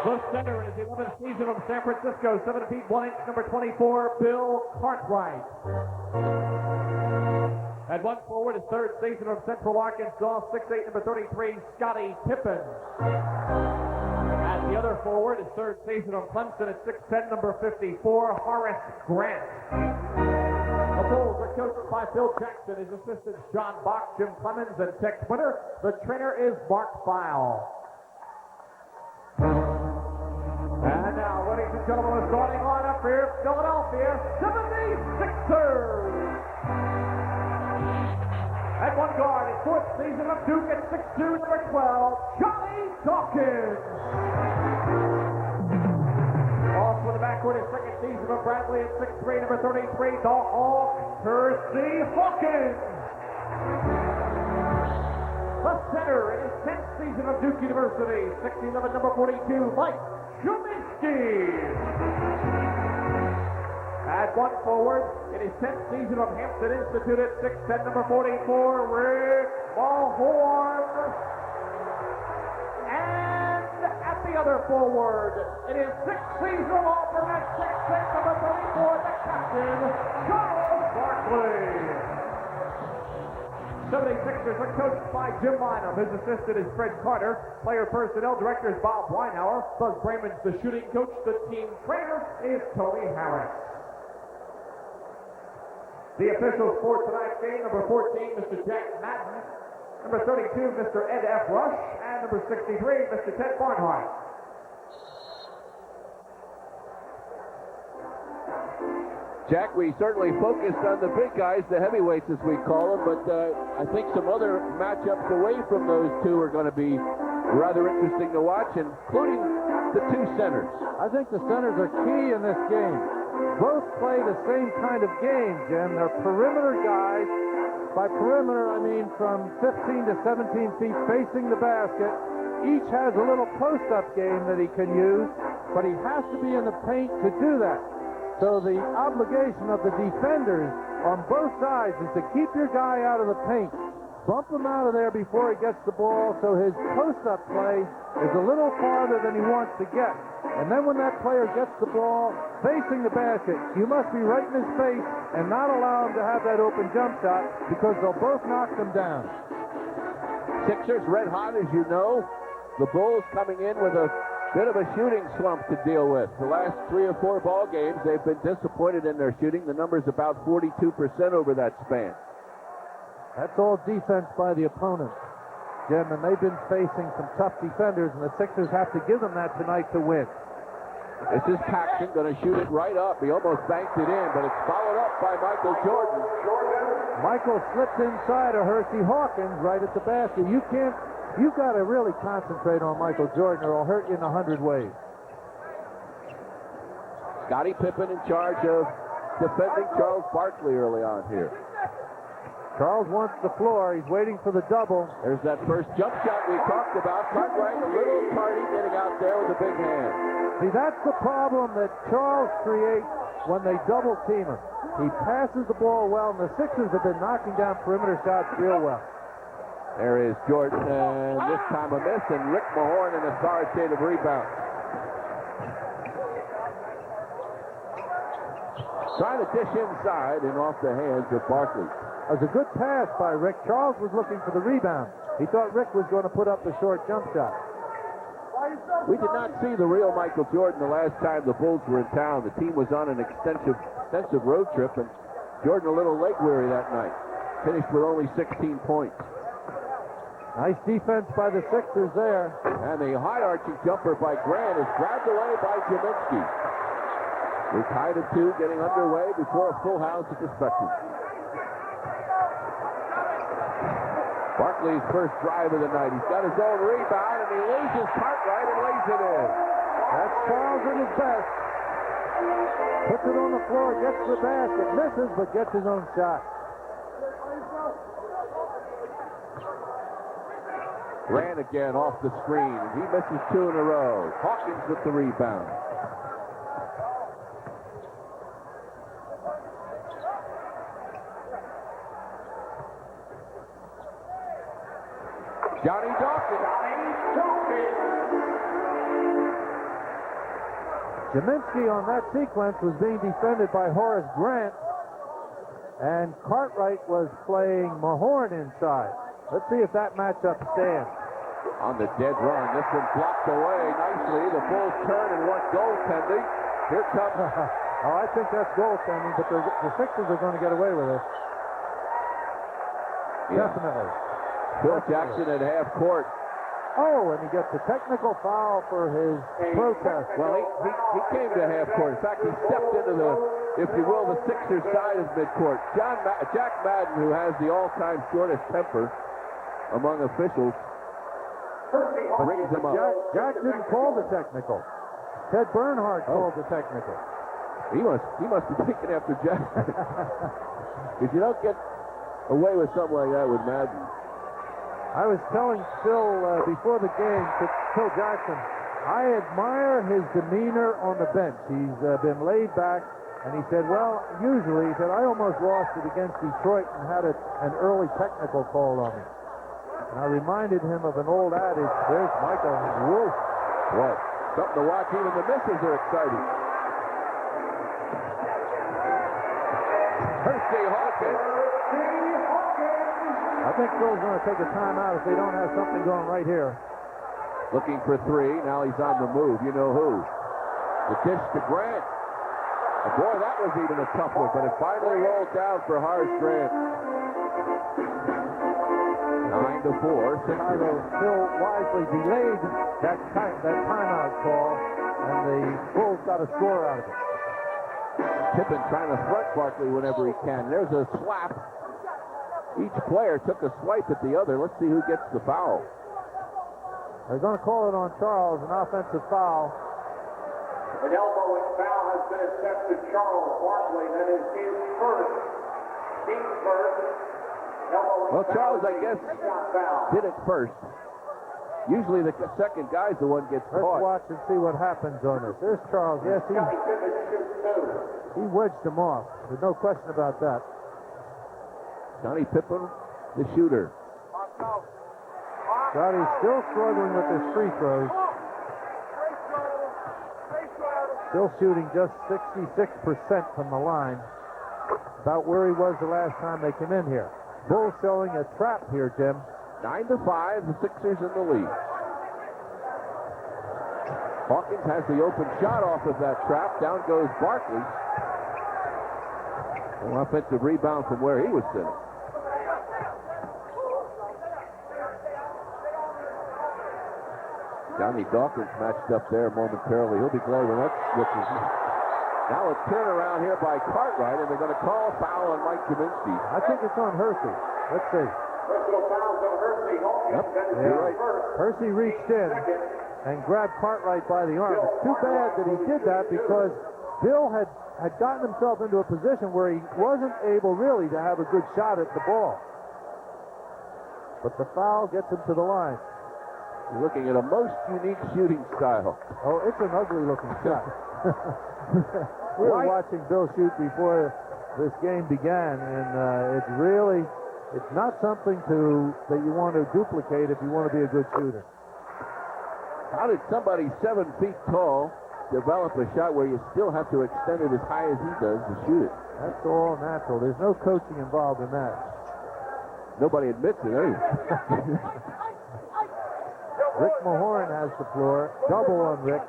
The center is the 11th season of San Francisco, 7 feet 1 inch, number 24, Bill Cartwright. At one forward is third season of Central Arkansas, 6'8", number 33, Scottie Pippen. At the other forward is third season of Clemson at 6'10", number 54, Horace Grant. The Bulls are coached by Phil Jackson, his assistants John Bach, Jim Clemens, and Tex Winter. The trainer is Mark Feil. And now, ladies and gentlemen, the starting lineup here, Philadelphia 76ers. At one guard, his fourth season of Duke at 6'2", number 12, Johnny Dawkins. Off with the backcourt, his second season of Bradley at 6'3", number 33, the Hawk, Percy Hawkins. The center in his 10th season of Duke University, 6'11", number 42, Mike Shuminsky. At one forward, in his 10th season of Hampton Institute at 6'10", number 44, Rick Mahorn. And at the other forward, in his 6th season of Auburn at 6'6", number 34, the captain, Charles Barkley. 76ers are coached by Jim Lynam. His assistant is Fred Carter. Player personnel director is Bob Weinhauer. Buzz Brayman's the shooting coach. The team trainer is Tony Harris. The officials for tonight's game, number 14, Mr. Jack Madden. Number 32, Mr. Ed F. Rush. And number 63, Mr. Ted Barnhart. Jack, we certainly focused on the big guys, the heavyweights as we call them, but I think some other matchups away from those two are going to be rather interesting to watch, including the two centers. I think the centers are key in this game. Both play the same kind of game, Jim. They're perimeter guys. By perimeter, I mean from 15 to 17 feet facing the basket. Each has a little post-up game that he can use, but he has to be in the paint to do that. So the obligation of the defenders on both sides is to keep your guy out of the paint. Bump him out of there before he gets the ball so his post-up play is a little farther than he wants to get. And then when that player gets the ball facing the basket, you must be right in his face and not allow him to have that open jump shot because they'll both knock them down. Sixers red hot, as you know. The Bulls coming in with a bit of a shooting slump to deal with. The last 3 or 4 ball games, they've been disappointed in their shooting. The number's about 42% over that span. That's all defense by the opponent, Jim, and they've been facing some tough defenders, and the Sixers have to give them that tonight to win. This is Paxson going to shoot it right up. He almost banked it in, but it's followed up by Michael Jordan. Michael slipped inside of Hersey Hawkins right at the basket. You've got to really concentrate on Michael Jordan or he'll hurt you in 100 ways. Scottie Pippen in charge of defending Charles Barkley early on here. Charles wants the floor. He's waiting for the double. There's that first jump shot we talked about. Cartwright a little tardy getting out there with a big hand. See, that's the problem that Charles creates when they double team him. He passes the ball well, and the Sixers have been knocking down perimeter shots real well. There is Jordan, and this time a miss, and Rick Mahorn an authoritative rebound. Trying to dish inside and off the hands of Barkley. That was a good pass by Rick. Charles was looking for the rebound. He thought Rick was going to put up the short jump shot. We did not see the real Michael Jordan the last time the Bulls were in town. The team was on an extensive road trip, and Jordan a little leg weary that night. Finished with only 16 points. Nice defense by the Sixers there. And the high-arching jumper by Grant is grabbed away by Jaminski. We're tied at 2, getting underway before a full house is expected. Barkley's first drive of the night. He's got his own rebound, and he loses Cartwright and lays it in. That's Charles at his best. Puts it on the floor, gets the basket, misses, but gets his own shot. Grant again off the screen, and he misses 2 in a row. Hawkins with the rebound. Johnny Dawkins. Jaminski on that sequence was being defended by Horace Grant, and Cartwright was playing Mahorn inside. Let's see if that matchup stands. On the dead run, this one blocked away nicely. The Bulls turn and want goaltending. Here comes... Oh, I think that's goaltending, but the Sixers are going to get away with it. Yeah. Definitely. Phil Jackson at half court. Oh, and he gets a technical foul for his protest. Well, he came to half court. In fact, he stepped into the, if you will, the Sixers side of midcourt. Jack Madden, who has the all-time shortest temper among officials, brings him up. Jack didn't call the technical. Ted Bernhardt called the technical. He must be thinking after Jack. Because you don't get away with something like that with Madden. I was telling Phil before the game, to Phil Jackson, I admire his demeanor on the bench. He's been laid back, and he said, well, usually, he said, I almost lost it against Detroit and had an early technical called on me. And I reminded him of an old adage, there's Michael Wolf. What? Something to watch. Even the misses are exciting. Hersey Hawkins. I think Phil's going to take a timeout if they don't have something going right here. Looking for three. Now he's on the move. You know who. The dish to Grant. Oh, boy, that was even a tough one, but it finally rolled down for Horace Grant. 9-4. Chicago still wisely delayed that timeout call, and the Bulls got a score out of it. Tippin trying to threat Barkley whenever he can. There's a slap. Each player took a swipe at the other. Let's see who gets the foul. They're going to call it on Charles, an offensive foul. An elbowing foul has been assessed to Charles Barkley. That is his first. Team's first. Well, Charles, I guess, did it first. Usually the second guy's the one gets Let's caught. watch and see what happens on this. There's Charles. Yes, he wedged him off. There's no question about that. Johnny Pippen, the shooter. Johnny's still struggling with his free throws. Still shooting just 66% from the line. About where he was the last time they came in here. Bulls showing a trap here, Jim. 9-5, the Sixers in the lead. Hawkins has the open shot off of that trap. Down goes Barkley. An offensive rebound from where he was sitting. Johnny Dawkins matched up there momentarily. He'll be glad when that switches. Now a turnaround here by Cartwright, and they're going to call a foul on Mike Jaminski. I think it's on Hersey. Let's see. Personal fouls on Hersey. Yep, you're right. Hersey reached in and grabbed Cartwright by the arm. It's too bad that he did that because Bill had gotten himself into a position where he wasn't able really to have a good shot at the ball. But the foul gets him to the line. You're looking at a most unique shooting style. Oh, it's an ugly looking shot. We were watching Bill shoot before this game began, and it's not something that you want to duplicate if you want to be a good shooter. How did somebody 7 feet tall develop a shot where you still have to extend it as high as he does to shoot it? That's all natural. There's no coaching involved in that. Nobody admits it, eh? Rick Mahorn has the floor. Double on Rick.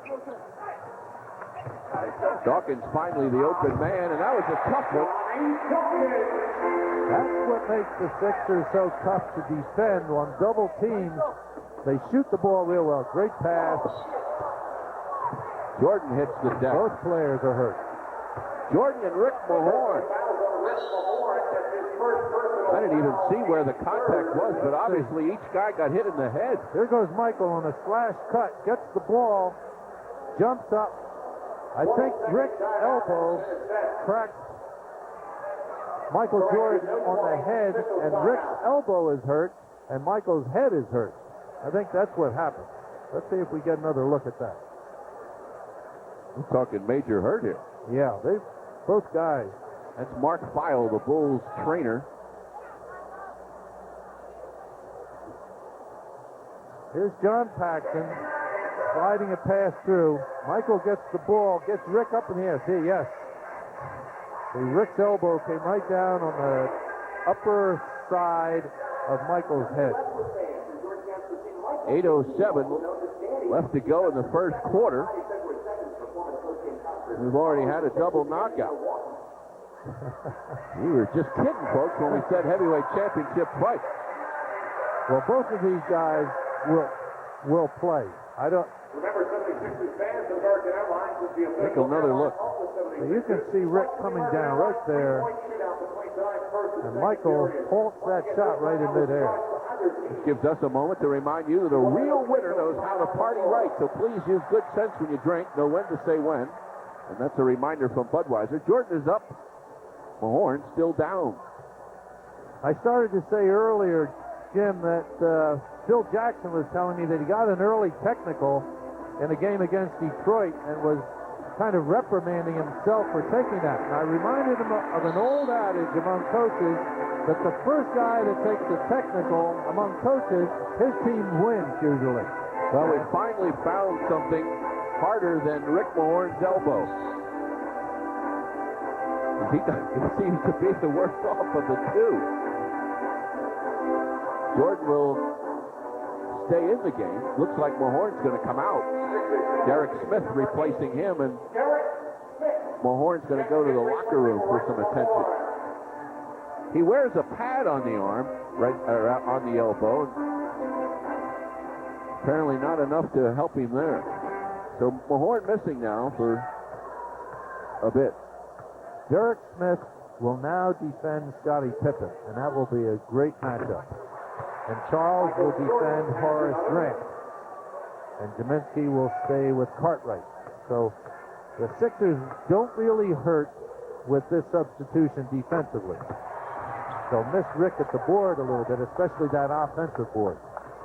Dawkins finally the open man, and that was a tough one. That's what makes the Sixers so tough to defend on double teams. They shoot the ball real well. Great pass. Jordan hits the deck. Both players are hurt. Jordan and Rick Mahorn. I didn't even see where the contact was, but obviously each guy got hit in the head. Here goes Michael on a slash cut. Gets the ball. Jumps up. I think Rick's elbow cracked Michael Jordan on the head, and Rick's elbow is hurt, and Michael's head is hurt. I think that's what happened. Let's see if we get another look at that. We're talking major hurt here. Yeah, both guys. That's Mark Feil, the Bulls trainer. Here's John Paxson. sliding a pass through. Michael gets the ball, gets Rick up in the air. See, yes. Rick's elbow came right down on the upper side of Michael's head. 8:07 left to go in the first quarter. We've already had a double knockout. We were just kidding, folks, when we said heavyweight championship fight. Well, both of these guys will play. I don't. Remember, 76ers fans of American Airlines is the official. Take another look. You can see Rick coming down right there, and Michael halts that shot right in midair. This gives us a moment to remind you that a real winner knows how to party right, so please use good sense when you drink, know when to say when. And that's a reminder from Budweiser. Jordan is up. Mahorn still down. I started to say earlier, Jim, that Phil Jackson was telling me that he got an early technical in a game against Detroit and was kind of reprimanding himself for taking that. And I reminded him of an old adage among coaches that the first guy that takes a technical among coaches, his team wins usually. Well, we finally found something harder than Rick Mahorn's elbow. He seems to be the worst off of the two. Jordan will stay in the game. Looks like Mahorn's going to come out. Derek Smith replacing him, and Mahorn's going to go to the locker room for some attention. He wears a pad on the arm, right on the elbow. Apparently not enough to help him there. So Mahorn missing now for a bit. Derek Smith will now defend Scottie Pippen, and that will be a great matchup. And Charles will defend Horace Grant. And Kaminsky will stay with Cartwright. So the Sixers don't really hurt with this substitution defensively. They'll miss Rick at the board a little bit, especially that offensive board.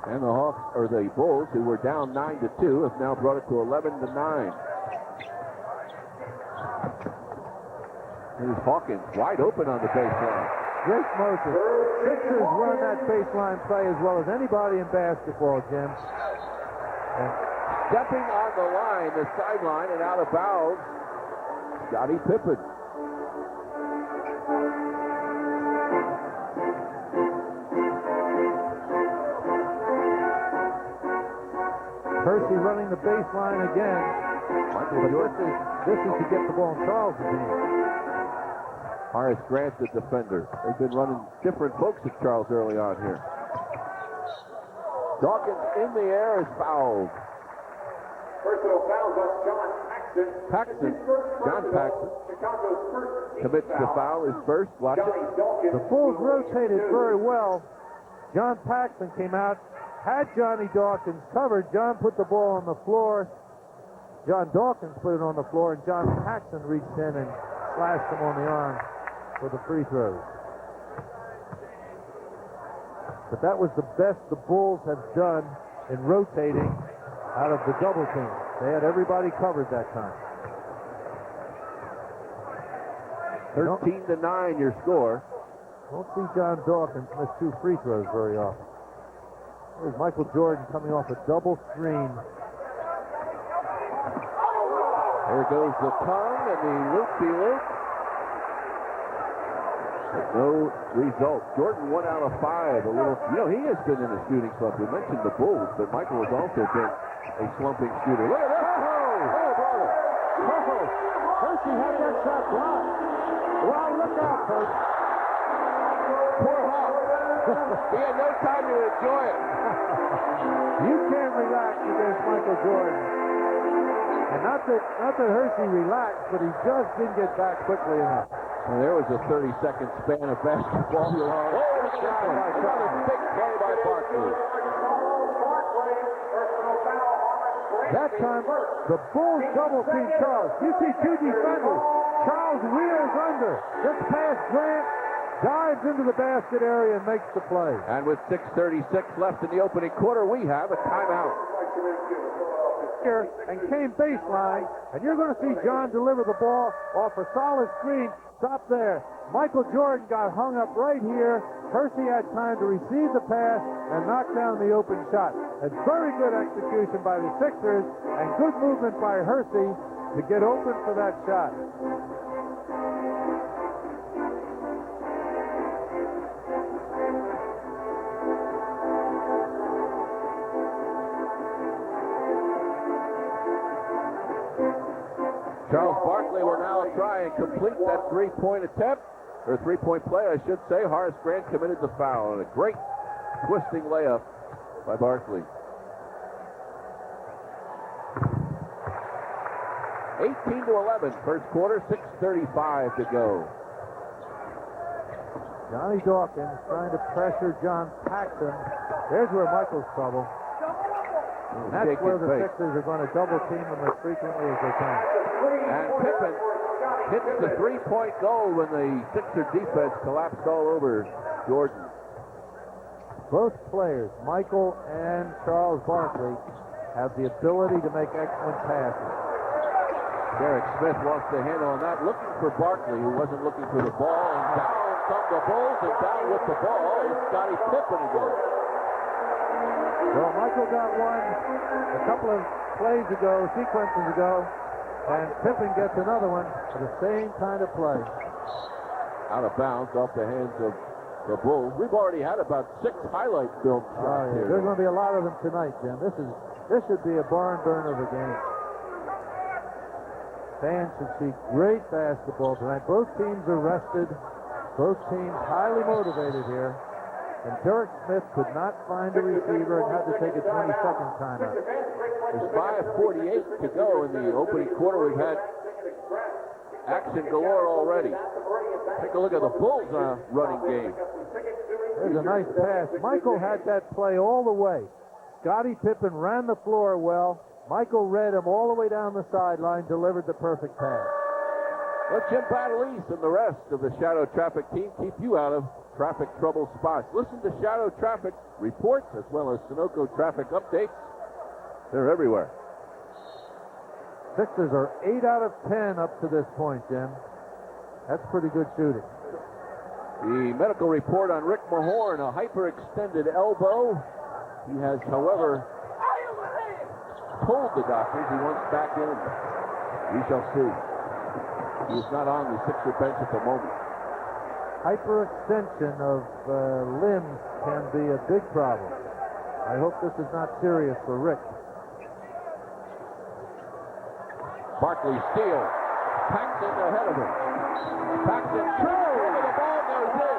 And the Hawks, or the Bulls, who were down 9-2, have now brought it to 11-9. Here's Hawkins wide open on the baseline. Great motion. Sixers run that baseline play as well as anybody in basketball, Jim. And stepping on the line, the sideline, and out of bounds, Scottie Pippen. Percy running the baseline again. But this is to get the ball in Charles' hands. Horace Grant, the defender. They've been running different folks at Charles early on here. Dawkins in the air is fouled. Personal fouls on John Paxson. John Paxson. Chicago's first Commits the foul, his first. Watch it. The Bulls rotated very well. John Paxson came out, had Johnny Dawkins covered. John put the ball on the floor. John Dawkins put it on the floor, and John Paxson reached in and slashed him on the arm for the free throws. But that was the best the Bulls have done in rotating out of the double team. They had everybody covered that time. 13-9 your score. Don't see John Dawkins miss two free throws very often. There's Michael Jordan coming off a double screen. There goes the tongue and the loop-de-loop. No result. Jordan 1 out of 5. He has been in a shooting slump. We mentioned the Bulls, but Michael has also been a slumping shooter. Look at that! Oh, brother! Oh, Percy had that shot blocked. Well, look out, Percy. Poor Hawk. He had no time to enjoy it. You can't relax against Michael Jordan. And not that Hershey relaxed, but he just didn't get back quickly enough. Well, there was a 30-second span of basketball. Another big play by Barkley. That time, the Bulls double-team Charles. You see two defenders. Charles wheels under. Gets past Grant, dives into the basket area and makes the play. And with 6:36 left in the opening quarter, we have a timeout. Here and came baseline, and you're going to see John deliver the ball off a solid screen. Stop there. Michael Jordan got hung up right here. Hersey had time to receive the pass and knock down the open shot. A very good execution by the Sixers and good movement by Hersey to get open for that shot. Charles Barkley will now try and complete that three-point attempt, or three-point play, I should say. Horace Grant committed the foul, and a great twisting layup by Barkley. 18-11, first quarter, 6:35 to go. Johnny Dawkins trying to pressure John Paxson. There's where Michael's trouble. And that's where the Sixers are going to double team him as frequently as they can. And Pippen hits the three-point goal when the Sixer defense collapsed all over Jordan. Both players, Michael and Charles Barkley, have the ability to make excellent passes. Derek Smith lost the handle on that, looking for Barkley, who wasn't looking for the ball. And down come the Bulls, and down with the ball is Scottie Pippen again. Well, Michael got one a couple of plays ago, sequences ago, and Pippen gets another one for the same kind of play. Out of bounds off the hands of the Bulls. We've already had about 6 highlight film shots here. There's going to be a lot of them tonight, Jim. This should be a barn burner of a game. Fans should see great basketball tonight. Both teams are rested. Both teams highly motivated here. And Derek Smith could not find a receiver and had to take a 20-second timeout. There's 5:48 to go in the opening quarter. We've had action galore already. Take a look at the Bulls running game. There's a nice pass. Michael had that play all the way. Scottie Pippen ran the floor well. Michael read him all the way down the sideline, delivered the perfect pass. Let Jim Battalise and the rest of the Shadow Traffic team keep you out of traffic trouble spots. Listen to Shadow Traffic reports as well as Sunoco traffic updates. They're everywhere. Sixers are 8 out of 10 up to this point, Jim. That's pretty good shooting. The medical report on Rick Mahorn, a hyperextended elbow. He has, however, told the doctors he wants back in. We shall see. He is not on the Sixer bench at the moment. Hyperextension of limbs can be a big problem. I hope this is not serious for Rick. Barkley steals. Paxson ahead of him. Paxson throws, and the ball goes in.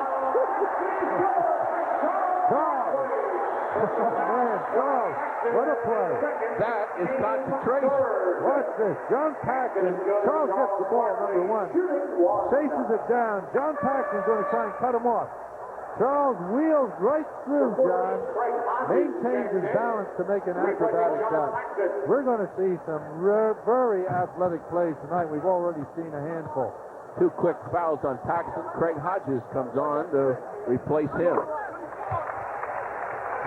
Charles, what a play. That is concentration. Watch this. John Paxson. Charles gets the ball, number one. Chases it down. John Paxson's going to try and cut him off. Charles wheels right through John, maintains his balance to make an acrobatic shot. We're going to see some very athletic plays tonight. We've already seen a handful. 2 quick fouls on Paxson. Craig Hodges comes on to replace him.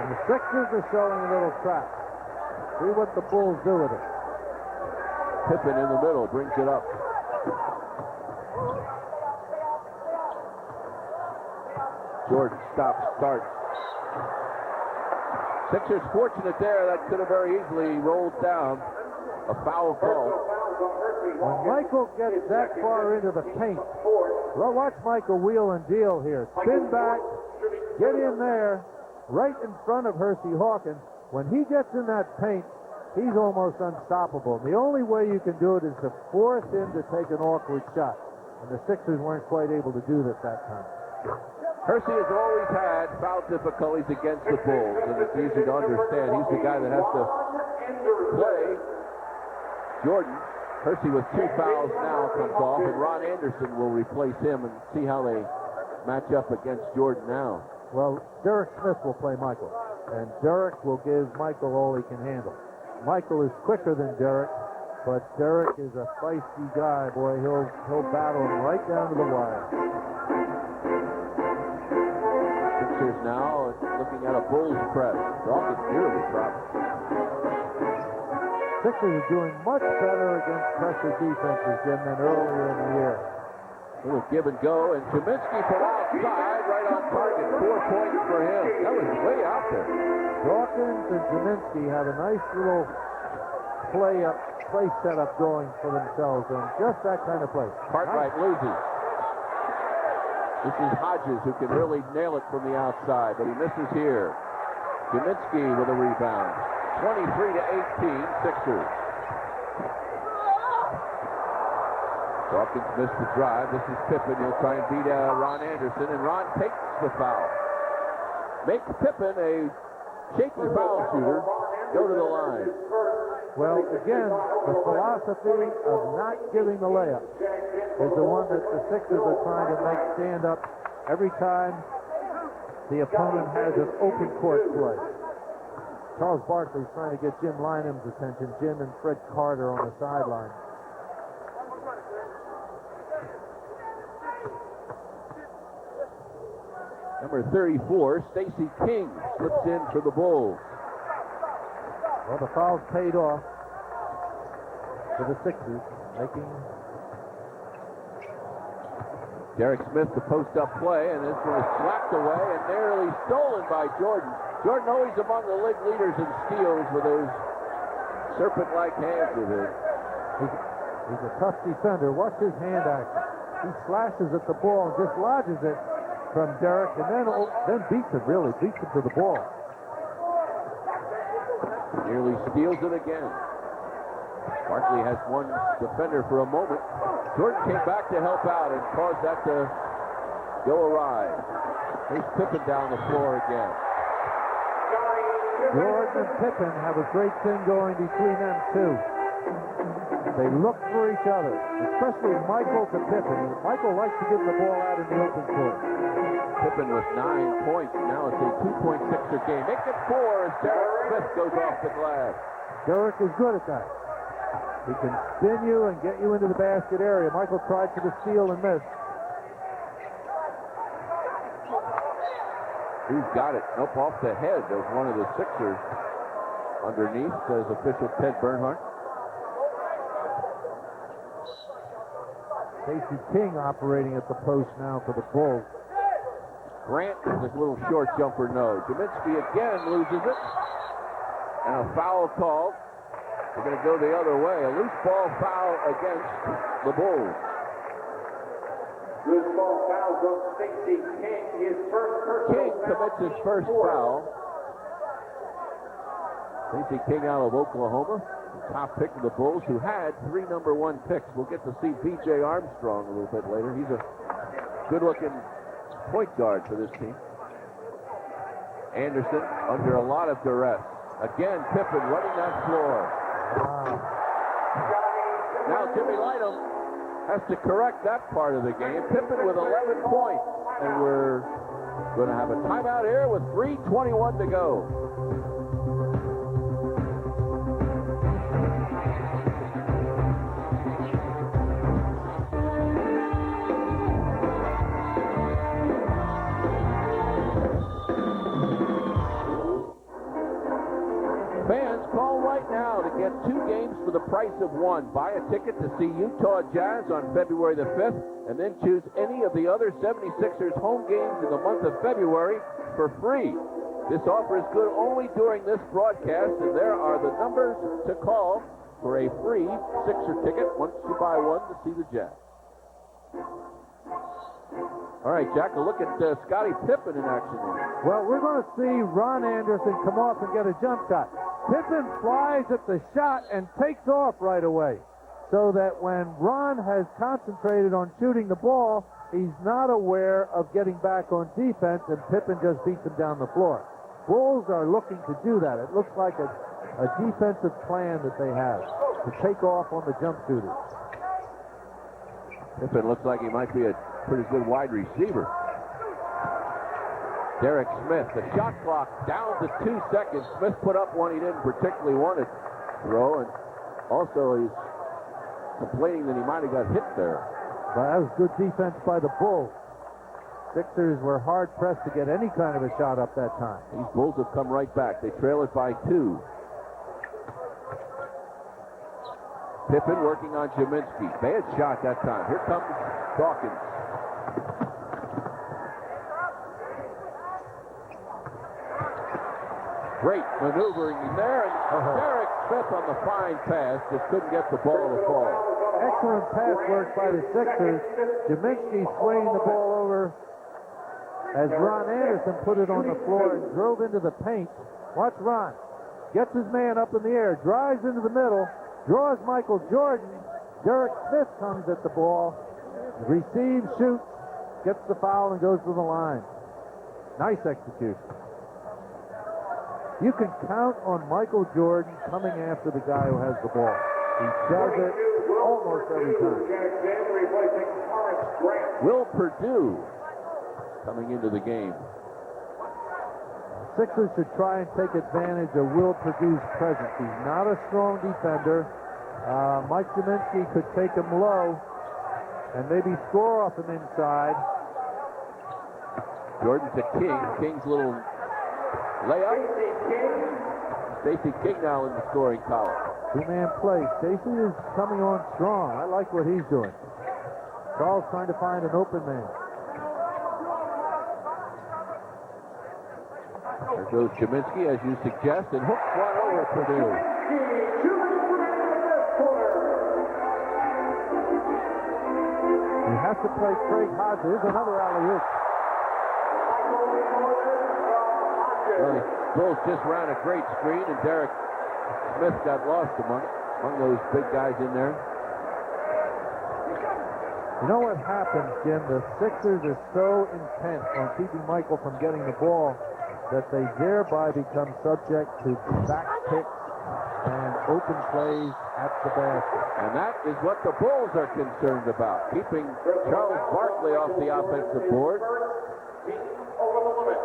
And the Sixers are showing a little trap. See what the Bulls do with it. Pippen in the middle brings it up. Jordan stops, starts. Sixers fortunate there. That could have very easily rolled down. A foul call. When Michael gets that far into the paint, well, watch Michael wheel and deal here. Spin back, get in there, right in front of Hersey Hawkins. When he gets in that paint, he's almost unstoppable. The only way you can do it is to force him to take an awkward shot. And the Sixers weren't quite able to do that time. Hersey has always had foul difficulties against the Bulls, and it's easy to understand. He's the guy that has to play Jordan. Hersey with 2 fouls now comes off, and Ron Anderson will replace him and see how they match up against Jordan now. Well, Derek Smith will play Michael, and Derek will give Michael all he can handle. Michael is quicker than Derek, but Derek is a feisty guy. Boy, he'll battle him right down to the wire. Sixers now looking at a Bulls press. Dawkins nearly dropped. Sixers are doing much better against pressure defenses, Jim, than earlier in the year. Little give and go, and Kaminsky from outside, right on target. 4 points for him. That was way out there. Dawkins and Kaminsky had a nice little play setup going for themselves on just that kind of play. Cartwright loses. This is Hodges who can really nail it from the outside, but he misses here. Kaminsky with a rebound. 23-18, Sixers. Dawkins missed the drive. This is Pippen. He'll try and beat Ron Anderson, and Ron takes the foul. Makes Pippen, a shaky foul shooter, go to the line. Well, again, the philosophy of not giving the layup is the one that the Sixers are trying to make stand up every time the opponent has an open court play. Charles Barkley's trying to get Jim Lynam's attention. Jim and Fred Carter on the sideline. Number 34, Stacey King, slips in for the Bulls. Well, the foul's paid off for the Sixers, making Derek Smith the post-up play, and this one is slapped away and nearly stolen by Jordan. Jordan always among the league leaders in steals with those serpent-like hands of his. He's a tough defender. Watch his hand action. He slashes at the ball and dislodges it from Derek, and then beats him to the ball. Nearly steals it again. Barkley has one defender for a moment. Jordan came back to help out and caused that to go awry. Here's Pippen down the floor again. Jordan and Pippen have a great thing going between them, too. They look for each other, especially Michael to Pippen. Michael likes to give the ball out in the open court. Pippen with 9 points. Now it's a 2-point Sixer game. Make it 4 as Derek Smith goes off the glass. Derek is good at that. He can spin you and get you into the basket area. Michael tried for the steal and missed. Who's got it? Nope, off the head of one of the Sixers. Underneath, says official Ted Bernhardt. Stacey King operating at the post now for the Bulls. Grant with a little short jumper, no. Kaminsky again loses it. And a foul call. They're going to go the other way. A loose ball foul against the Bulls. Loose ball foul goes Stacey King. His first personal King commits his first foul. Stacey King out of Oklahoma. The top pick of the Bulls, who had 3 number 1 picks. We'll get to see P.J. Armstrong a little bit later. He's a good-looking point guard for this team. Anderson under a lot of duress. Again, Pippen running that floor. Wow. Now Jimmy Lynam has to correct that part of the game. Pippen with 11 points. And we're going to have a timeout here with 3:21 to go. Fans, call right now to get 2 games for the price of 1. Buy a ticket to see Utah Jazz on February the 5th, and then choose any of the other 76ers home games in the month of February for free. This offer is good only during this broadcast, and there are the numbers to call for a free Sixer ticket once you buy one to see the Jazz. All right, Jack, a look at Scottie Pippen in action here. Well, we're going to see Ron Anderson come off and get a jump shot. Pippen flies at the shot and takes off right away, so that when Ron has concentrated on shooting the ball, he's not aware of getting back on defense, and Pippen just beats him down the floor. Bulls are looking to do that. It looks like a defensive plan that they have to take off on the jump shooters. Pippen looks like he might be a pretty good wide receiver. Derek Smith, the shot clock down to 2 seconds. Smith put up one he didn't particularly want to throw, and also he's complaining that he might have got hit there. But that was good defense by the Bulls. Sixers were hard-pressed to get any kind of a shot up that time. These Bulls have come right back. They trail it by 2. Pippen working on Jaminski. Bad shot that time. Here comes Dawkins. Great maneuvering in there, and Derek Smith on the fine pass just couldn't get the ball to fall. Excellent pass work by the Sixers. Jaminski swaying the ball over as Ron Anderson put it on the floor and drove into the paint. Watch Ron. Gets his man up in the air, drives into the middle, draws Michael Jordan. Derek Smith comes at the ball, receives, shoots, gets the foul, and goes to the line. Nice execution. You can count on Michael Jordan coming after the guy who has the ball. He does it almost every time. Will Perdue coming into the game. Sixers should try and take advantage of Will Perdue's presence. He's not a strong defender. Mike Jaminski could take him low and maybe score off him inside. Jordan to King. King's little layup. Stacey King now in the scoring column. Two-man play. Stacey is coming on strong. I like what he's doing. Charles trying to find an open man. There goes Jaminski, as you suggest, and hooks one over Purdue. He has to play Craig Hodges. Here's another alley-oop. Well, the Bulls just ran a great screen, and Derek Smith got lost among those big guys in there. You know what happens, Jim? The Sixers are so intent on keeping Michael from getting the ball that they thereby become subject to back picks and open plays at the basket. And that is what the Bulls are concerned about, keeping Charles Barkley off the offensive board. Over the limit.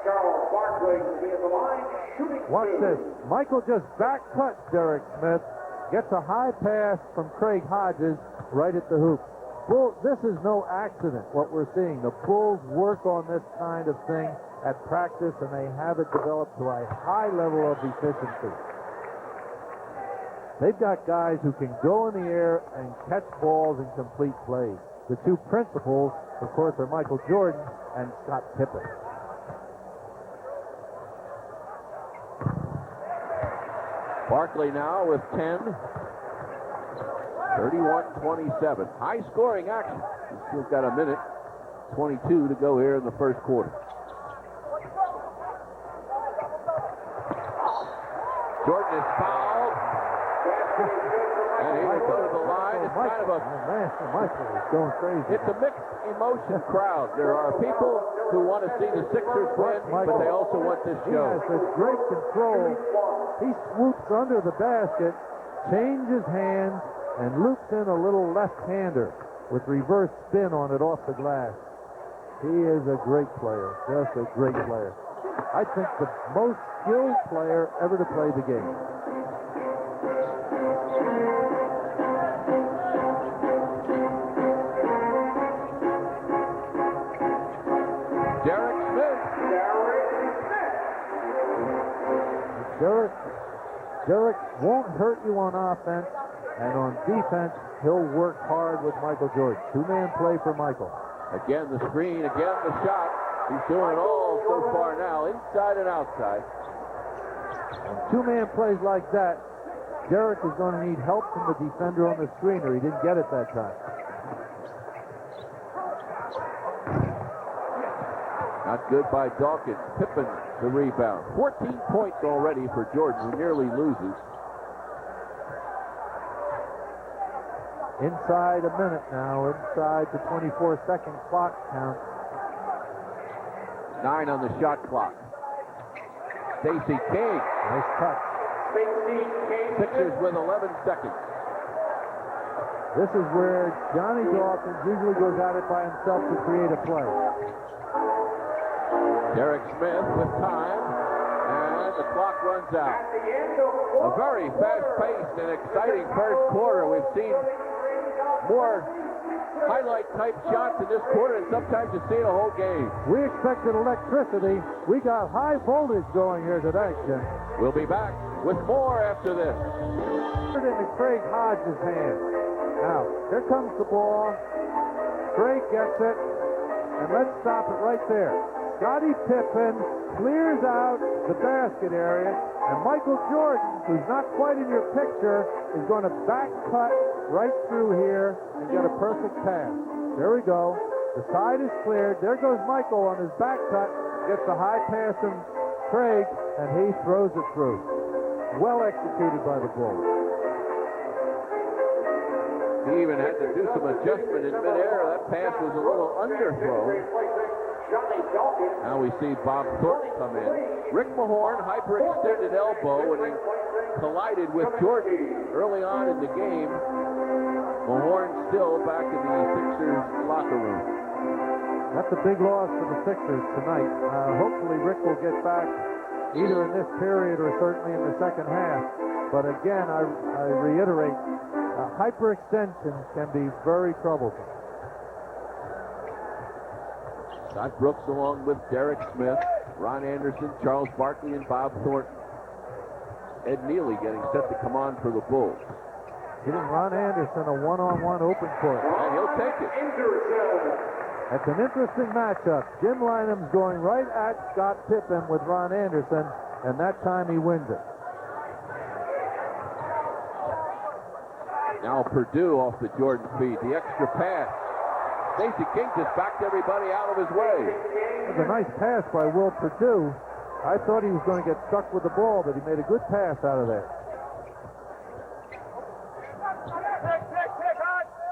Charles Barkley will be at the line, shooting. Watch this. Michael just back cuts Derek Smith, gets a high pass from Craig Hodges right at the hoop. This is no accident, what we're seeing. The Bulls work on this kind of thing at practice, and they have it developed to a high level of efficiency. They've got guys who can go in the air and catch balls and complete plays. The two principals, of course, are Michael Jordan and Scott Pippen. Barkley now with 10. 31-27. High scoring action. He's still got a minute 22 to go here in the first quarter. Jordan is fouled. And he will go to the line. It's kind of a... Michael is going crazy. It's a mixed emotion crowd. There are people who want to see the Sixers win, but they also want this He show. has this great control. He swoops under the basket, changes hands, and loops in a little left-hander with reverse spin on it off the glass. He is a great player, just a great player. I think the most skilled player ever to play the game. Derek Smith. Derek won't hurt you on offense, and on defense, he'll work hard with Michael Jordan. Two-man play for Michael. Again the screen, again the shot. He's doing it all so far now, inside and outside. On two-man plays like that, Derek is going to need help from the defender on the screener. He didn't get it that time. Not good by Dawkins. Pippen the rebound. 14 points already for Jordan, who nearly loses. Inside a minute now, inside the 24-second clock count. 9 on the shot clock. Stacey King. Nice touch. Sixers with 11 seconds. This is where Johnny Dawkins usually goes at it by himself to create a play. Derek Smith with time, and the clock runs out. A very fast-paced and exciting first quarter. We've seen more highlight type shots in this quarter, and sometimes you see the whole game. We expected electricity. We got high voltage going here today, Jim. We'll be back with more after this. Into Craig Hodges' hand. Now, here comes the ball. Craig gets it, and let's stop it right there. Scottie Pippen clears out the basket area, and Michael Jordan, who's not quite in your picture, is going to back cut right through here and get a perfect pass. There we go. The side is cleared. There goes Michael on his back cut, gets a high pass from Craig, and he throws it through. Well executed by the Bulls. He even had to do some adjustment in midair. That pass was a little underthrown. Now we see Bob Thornton come in. Rick Mahorn, hyperextended elbow, and he collided with Jordan early on in the game. Mahorn still back in the Sixers locker room. That's a big loss for the Sixers tonight. Hopefully Rick will get back either in this period or certainly in the second half. But again, I reiterate, hyperextension can be very troublesome. Scott Brooks along with Derek Smith, Ron Anderson, Charles Barkley, and Bob Thornton. Ed Neely getting set to come on for the Bulls. Giving Ron Anderson a one-on-one open court. And he'll take it. That's an interesting matchup. Jim Lynam's going right at Scott Pippen with Ron Anderson, and that time he wins it. Now Purdue off the Jordan feed. The extra pass. Stacey King just backed everybody out of his way. It was a nice pass by Will Purdue. I thought he was going to get stuck with the ball, but he made a good pass out of there.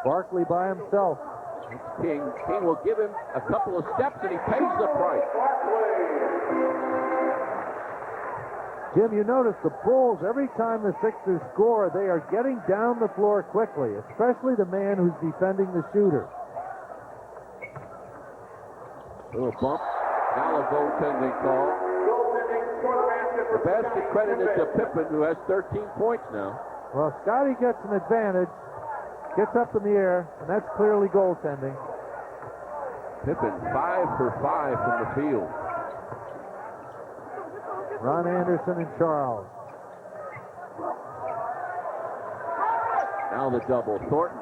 Barkley by himself. King will give him a couple of steps, and he pays the price. Jim, you notice the Bulls, every time the Sixers score, they are getting down the floor quickly, especially the man who's defending the shooter. Little bump. Now a goaltending call. The basket credited to Pippen, who has 13 points now. Well, Scotty gets an advantage, gets up in the air, and that's clearly goaltending. Pippen 5 for 5 from the field. Ron Anderson and Charles. Now the double. Thornton.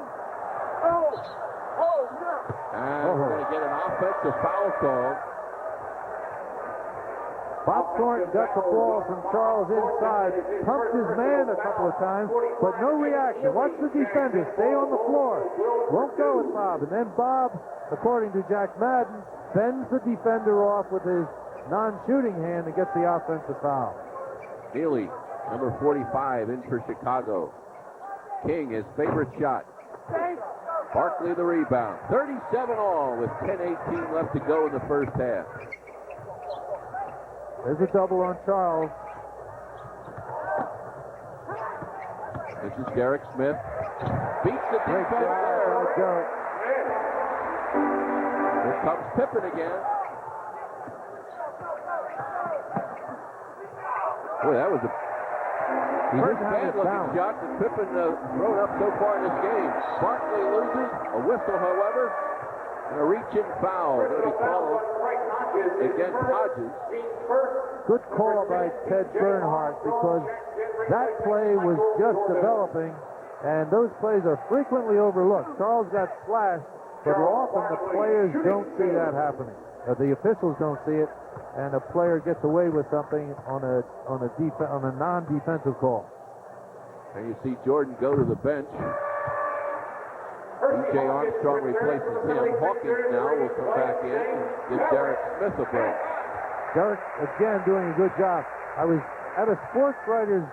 And we're going to get an offensive foul call. Bob Thornton got the ball from Charles inside, pumped his man a couple of times, but no reaction. Watch the defender stay on the floor. Won't go with Bob. And then Bob, according to Jack Madden, bends the defender off with his non-shooting hand and gets the offensive foul. Neely, number 45, in for Chicago. King, his favorite shot. Barkley the rebound. 37 all with 10:18 left to go in the first half. There's a double on Charles. This is Derek Smith. Beats the Great defense job there. by Derek. Here comes Pippen again. Boy, that was a first bad-looking shot that Pippen thrown up so far in this game. Barkley loses. A whistle, however, and a reach-in foul going to be called against Hodges. Good call by Ted Bernhardt, because that play was just developing, and those plays are frequently overlooked. Charles got slashed, but often the players don't see that happening. The officials don't see it, and a player gets away with something on a non-defensive call. And you see Jordan go to the bench. B.J. Armstrong replaces him. Hawkins now will come back in and give Derek Smith a break. Derek, again, doing a good job. I was at a sports writers'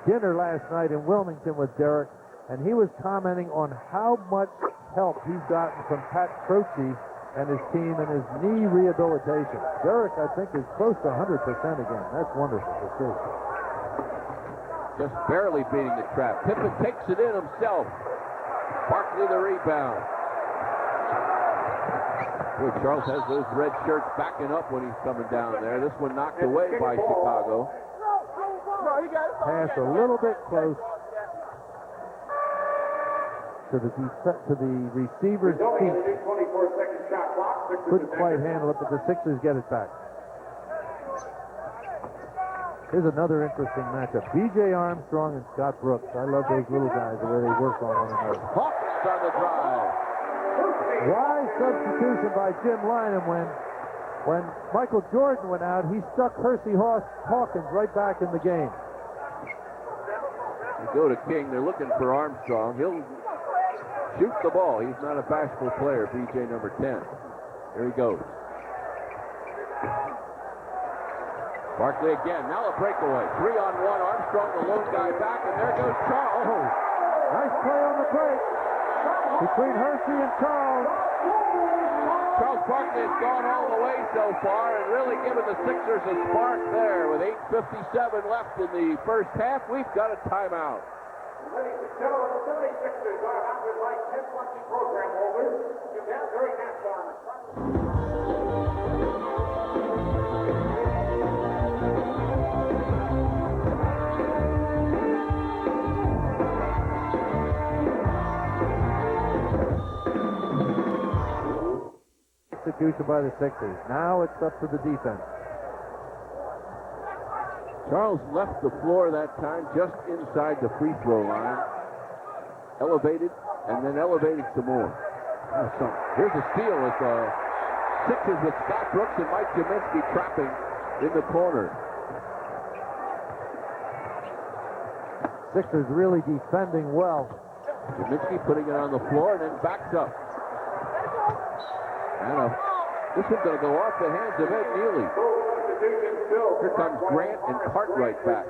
dinner last night in Wilmington with Derek, and he was commenting on how much help he's gotten from Pat Croce and his team and his knee rehabilitation. Derek, I think, is close to 100% again. That's wonderful to see. Just barely beating the trap. Pippen takes it in himself. Barkley the rebound. Boy, Charles has those red shirts backing up when he's coming down there. This one knocked away by Chicago. Pass a little bit close. to the receiver's Resulting in feet. the new 24-second shot clock. Sixers Couldn't at quite center. handle it, but the Sixers get it back. Here's another interesting matchup. B.J. Armstrong and Scott Brooks. I love those little guys, the way they work on one another. Hawkins on the drive. Wise substitution by Jim Lynam when Michael Jordan went out, he stuck Hersey Hawkins right back in the game. They go to King. They're looking for Armstrong. He'll shoot the ball. He's not a bashful player, B.J. number 10. Here he goes. Barkley again. Now a breakaway. 3-on-1. Armstrong, the lone guy back, and there goes Charles. Oh, nice play on the break between Hersey and Charles. Charles Barkley has gone all the way so far and really given the Sixers a spark there. With 8:57 left in the first half, we've got a timeout. Ladies and gentlemen, the 76ers are mounted like 10 lucky program holders. You down during halftime. Execution by the Sixers. Now it's up to the defense. Charles left the floor that time just inside the free throw line. Elevated, and then elevated some more. Here's a steal with the Sixers with Scott Brooks and Mike Jaminski trapping in the corner. Sixers really defending well. Jaminski putting it on the floor and then backs up. And this one's going to go off the hands of Ed Neely. Here comes Grant and Cartwright back.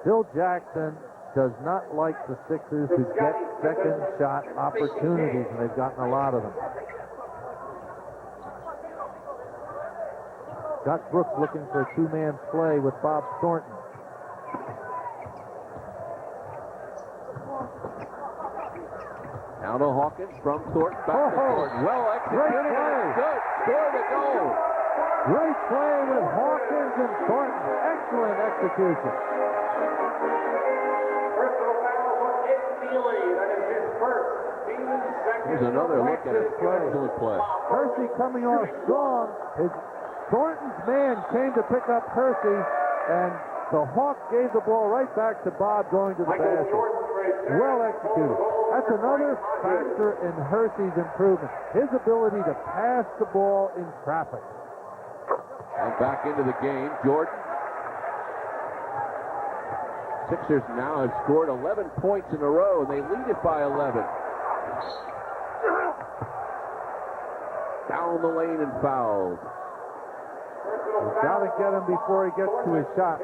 Phil Jackson does not like the Sixers to get second shot opportunities, and they've gotten a lot of them. Scott Brooks looking for a two-man play with Bob Thornton. Now to Hawkins from Thornton. Back to Thornton. Well executed. Great play. And good. Score to go. Great play with Hawkins and Thornton. Excellent execution. Personal foul on Ed Neely. That is his first. Team's second. Here's another look at it. Excellent play. Hersey coming off strong. Thornton's man came to pick up Hersey, and the Hawk gave the ball right back to Bob going to the Michael basket. Jordan for his third. Well executed. That's another factor in Hersey's improvement. His ability to pass the ball in traffic. And back into the game, Jordan. Sixers now have scored 11 points in a row, and they lead it by 11. Down the lane and fouled. He's got to get him before he gets to his shot.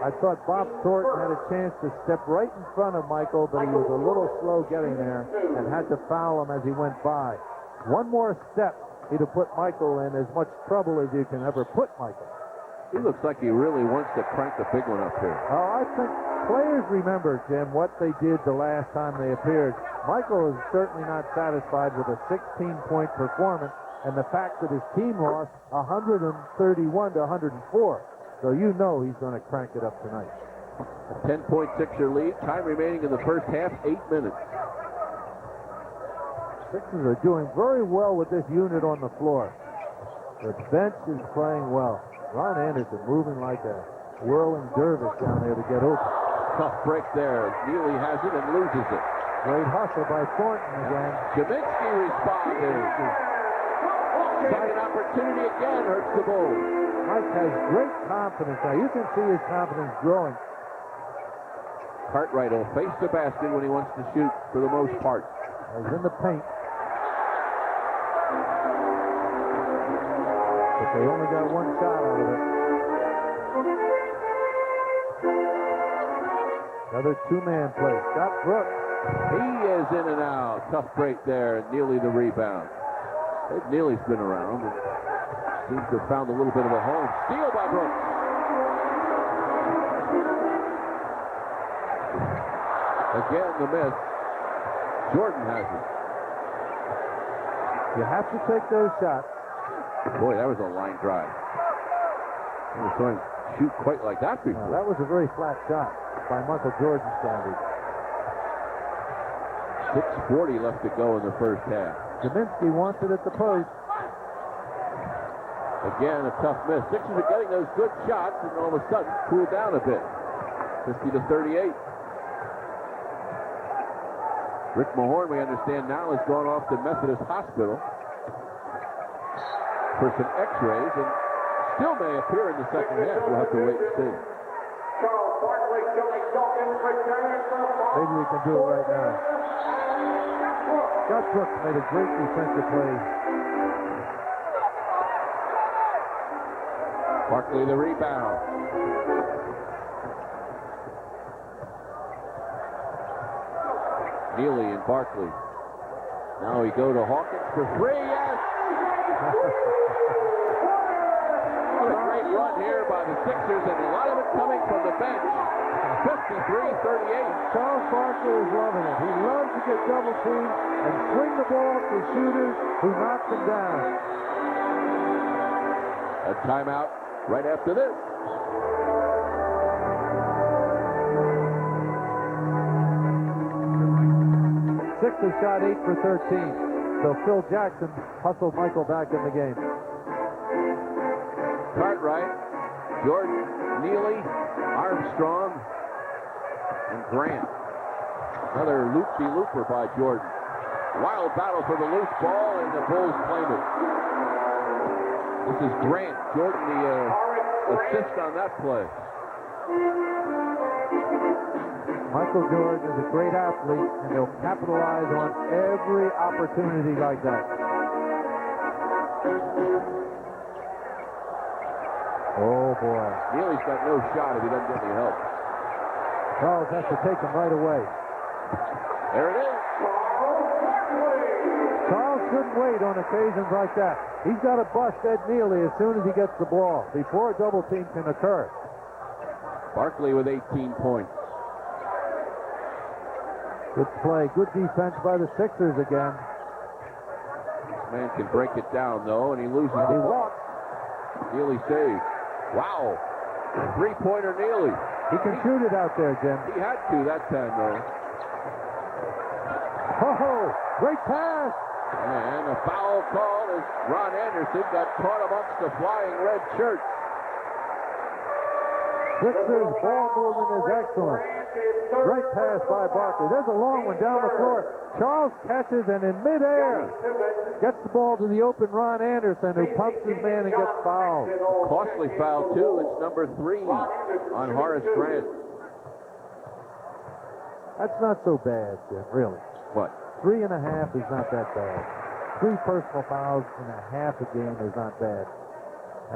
I thought Bob Thornton had a chance to step right in front of Michael, but he was a little slow getting there and had to foul him as he went by. One more step, he'd have put Michael in as much trouble as you can ever put Michael. He looks like he really wants to crank the big one up here. Oh, I think players remember, Jim, what they did the last time they appeared. Michael is certainly not satisfied with a 16-point performance and the fact that his team lost 131 to 104. So you know he's going to crank it up tonight. A 10-point Sixer lead. Time remaining in the first half, 8 minutes. Sixers are doing very well with this unit on the floor. The bench is playing well. Ron Anderson moving like a whirling dervish down there to get open. Tough break there. Neely has it and loses it. Great hustle by Thornton again. Jaminski responded. Second opportunity again hurts the Bulls. Mike has great confidence now. You can see his confidence growing. Cartwright will face the basket when he wants to shoot for the most part. He's in the paint. But they only got one shot out of it. Another two-man play. Scott Brooks. He is in and out. Tough break there. Neely the rebound. Ed Neely's been around and seems to have found a little bit of a home. Steal by Brooks. Again, the miss. Jordan has it. You have to take those shots. Boy, that was a line drive. Never saw him shoot quite like that before. That was a very flat shot by Michael Jordan standards. 6:40 left to go in the first half. Kaminsky wants it at the post. Again, a tough miss. Sixers are getting those good shots, and all of a sudden cool down a bit. 50-38. Rick Mahorn, we understand now, has gone off to Methodist Hospital for some x-rays and still may appear in the second half. We'll have to wait and see. Charles Barkley, Johnny Dawkins returns the ball. Maybe we can do it right now. Scott Brooks made a great defensive play. Barkley the rebound. Neely and Barkley. Now we go to Hawkins for three. Yes! What a great run here by the Sixers, and a lot of it coming from the bench. 53-38. Charles Barkley is loving it. He loves to get double teamed and swing the ball to shooters who knock them down. A timeout right after this. Sixers shot 8 for 13. So Phil Jackson hustled Michael back in the game. Cartwright, Jordan, Neely, Armstrong, and Grant. Another loop-de-looper by Jordan. Wild battle for the loose ball, and the Bulls claim it. This is Grant. Jordan, the assist on that play. Michael Jordan is a great athlete, and he'll capitalize on every opportunity like that. Oh, boy. Neely's got no shot if he doesn't get any help. Charles has to take him right away. There it is. Charles shouldn't wait on occasions like that. He's got to bust Ed Neely as soon as he gets the ball, before a double team can occur. Barkley with 18 points. Good play, good defense by the Sixers again. This man can break it down, though, and he loses the He ball. walks. Neely saves. Wow. Three-pointer Neely. He can shoot it out there, Jim. He had to that time, though. Oh, great pass. And a foul call as Ron Anderson got caught amongst the flying red shirts. Sixers ball movement is excellent. Great pass by Barkley. There's a long one down the floor. Charles catches and in midair gets the ball to the open Ron Anderson, who pumps his man and gets fouled. Costly foul, too. It's number 3 on Horace Grant. That's not so bad, Jim, really. What? 3.5 is not that bad. 3 personal fouls in a half a game is not bad.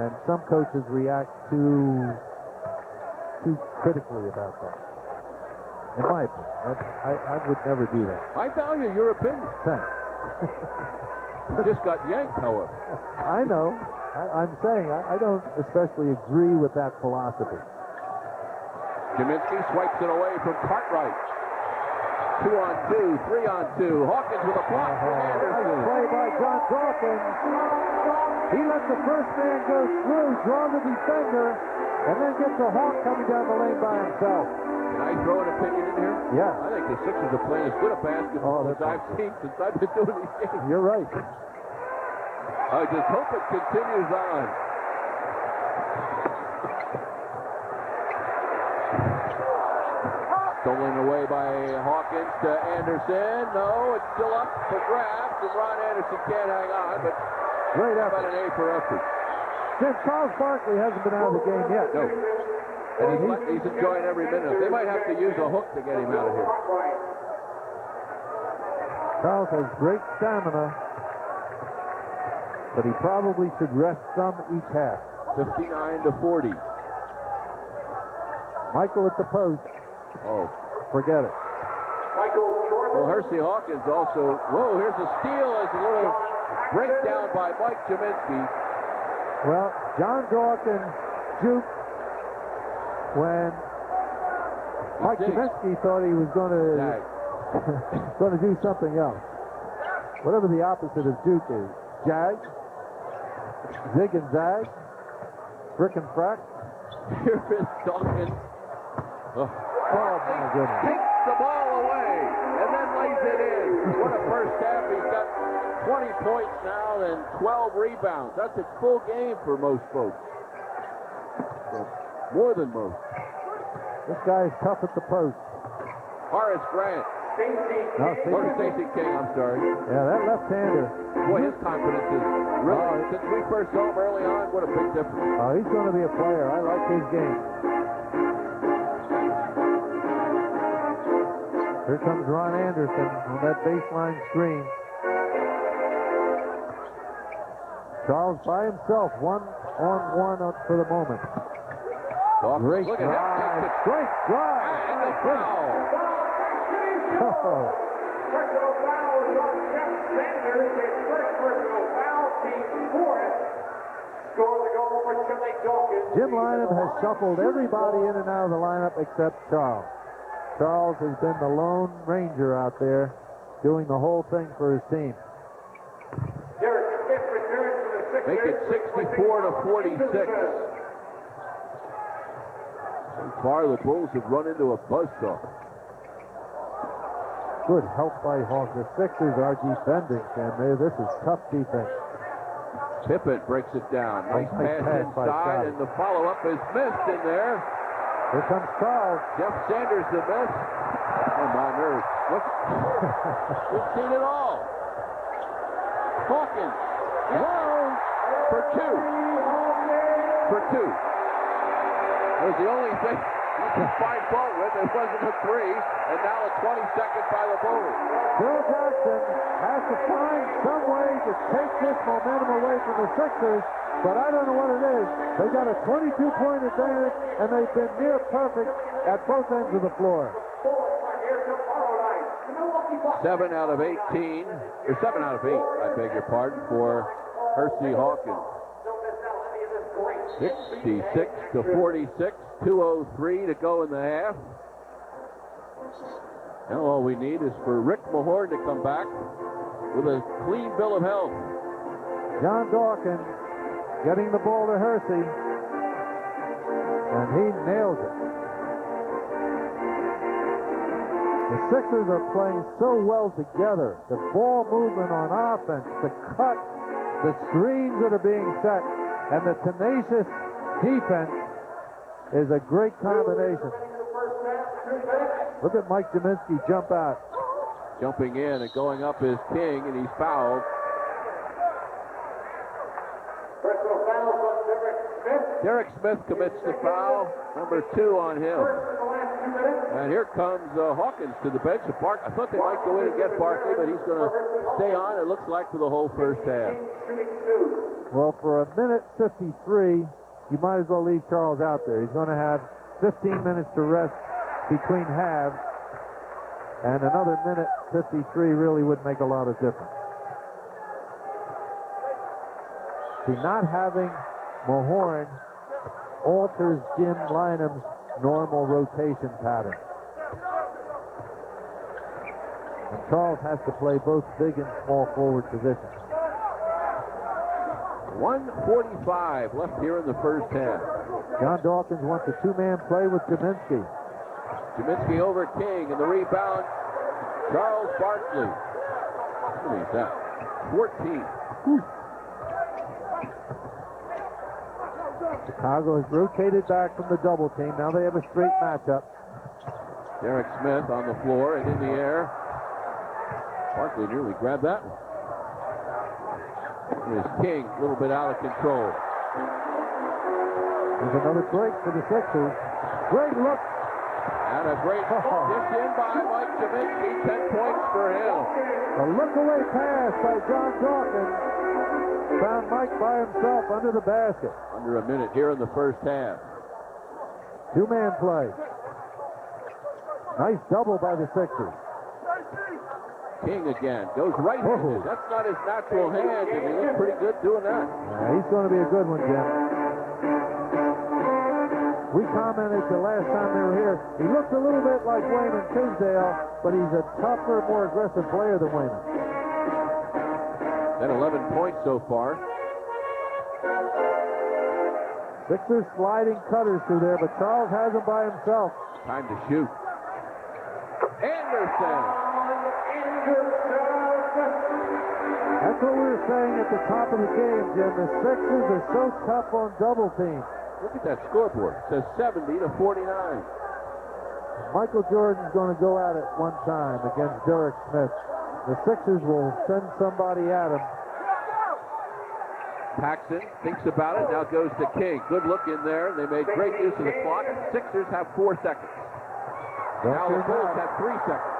And some coaches react too critically about that. In my opinion, I would never do that. I value your opinion. Thanks. You just got yanked, however. I know. I'm saying I don't especially agree with that philosophy. Kaminsky swipes it away from Cartwright. 2-on-2, 3-on-2. Hawkins with a block from Anderson. Nice play by John Dawkins. He lets the first man go through, draw the defender, and then gets a Hawk coming down the lane by himself. Can I throw an opinion in here? Yeah. I think the Sixers are playing as good a basketball as I've seen since I've been doing these games. You're right. I just hope it continues on. Stolen away by Hawkins to Anderson. No, it's still up for grabs, and Ron Anderson can't hang on, but Great how about effort. an A for effort? Jim, Charles Barkley hasn't been out of the game yet. No. And he's enjoying every minute. They might have to use a hook to get him out of here. Charles has great stamina, but he probably should rest some each half. 59-40. Michael at the post. Oh. Forget it. Well, Hersey Hawkins also. Whoa, here's a steal as a little breakdown by Mike Kaminsky. Well, John Dawkins juked when Mike Kaminsky thought he was going to do something else. Whatever the opposite of juke is. Jag, zig and zag, frick and frack. Here is Dawkins. Oh, my goodness. Takes the ball away and then lays it in. 20 points now and 12 rebounds. That's a full game for most folks. More than most. This guy is tough at the post. Horace Grant. No, Stacey King, I'm sorry. Yeah, that left-hander. Boy, his confidence is really, since we first saw him early on, what a big difference. Oh, he's going to be a player. I like his game. Here comes Ron Anderson on that baseline screen. Charles by himself, one-on-one up for the moment. Great Look at drive. him. Great drive. And the foul. Oh. Personal foul is on Jeff Sanders. His first personal foul, team fourth. Score the goal for Chile Dawkins. Jim Lynam has shuffled everybody in and out of the lineup except Charles. Charles has been the lone ranger out there doing the whole thing for his team. Derek Smith returns to the Sixers. Make it 64-46. So far, the Bulls have run into a buzzsaw. Good help by Hawk. The Sixers are defending, Ken. This is tough defense. Pippen breaks it down. Nice pass by inside, Scotty. and the follow-up is missed in there. Here comes Charles. Jeff Sanders the miss. Oh, my nerves. Look. We've seen it all. Hawkins. Long for two. For two. That was the only thing you could find fault with. It wasn't a three, and now a 22nd by the Bulls. Bill Jackson has to find some way to take this momentum away from the Sixers, but I don't know what it is. They got a 22-point advantage, and they've been near perfect at both ends of the floor. 7 out of 18, or 7 out of 8, I beg your pardon, for Hersey Hawkins. 66-46, 2:03 to go in the half. Now all we need is for Rick Mahorn to come back with a clean bill of health. John Dawkins getting the ball to Hersey, and he nails it. The Sixers are playing so well together. The ball movement on offense, the cut, the screens that are being set, and the tenacious defense is a great combination. Look at Mike Jaminski jump out. Jumping in and going up is King, and he's fouled. Personal fouls on Derek Smith. Derek Smith commits the foul, number 2 on him. And here comes Hawkins to the bench of Barkley. I thought they might go in and get Barkley, but he's going to stay on, it looks like, for the whole first half. Well, for a minute 53, you might as well leave Charles out there. He's going to have 15 minutes to rest between halves, and another minute 53 really would make a lot of difference. See, not having Mahorn alters Jim Lynam's normal rotation pattern. And Charles has to play both big and small forward positions. 1:45 left here in the first half. John Dawkins wants a two-man play with Jaminski. Jaminski over King, and the rebound, Charles Barkley. How many is that? 14. Whew. Chicago has rotated back from the double team. Now they have a straight matchup. Derek Smith on the floor and in the air. Barkley nearly grabbed that one. Here's King, a little bit out of control. There's another break for the Sixers. Great look. And a great dish in by Mike Jaminski, 10 points for him. A look-away pass by John Dawkins. Found Mike by himself under the basket. Under a minute here in the first half. Two-man play. Nice double by the Sixers. King again, goes right-handed. That's not his natural hand, and he looked pretty good doing that. Yeah, he's going to be a good one, Jim. We commented the last time they were here, he looked a little bit like Wayman Tisdale, but he's a tougher, more aggressive player than Wayman. And 11 points so far. Sixers sliding cutters through there, but Charles has him by himself. Time to shoot. Anderson. That That's what we were saying at the top of the game, Jim. The Sixers are so tough on double teams. Look at that scoreboard. It says 70-49. Michael Jordan's going to go at it one time against Derek Smith. The Sixers will send somebody at him. Paxson thinks about it, now goes to King. Good look in there. They made great use of the clock. Sixers have 4 seconds. Now the Bulls have 3 seconds.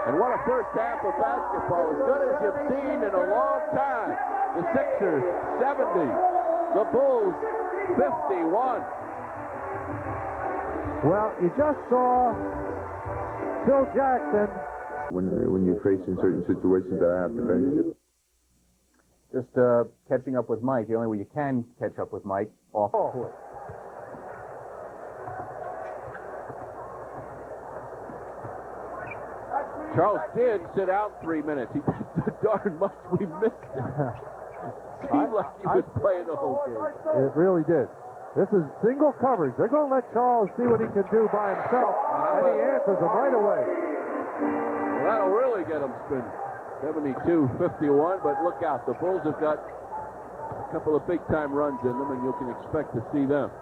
And what a first half of basketball, as good as you've seen in a long time. The Sixers 70, the Bulls 51. Well, you just saw Phil Jackson. When you're facing certain situations that I have to face. Just catching up with Mike. The only way you can catch up with Mike off the court. Charles did sit out 3 minutes. He so darn much we missed him. Seemed like he was playing the whole game. It really did. This is single coverage. They're going to let Charles see what he can do by himself, and he answers them right away. Well, that'll really get them spinning. 72-51, but look out. The Bulls have got a couple of big-time runs in them, and you can expect to see them.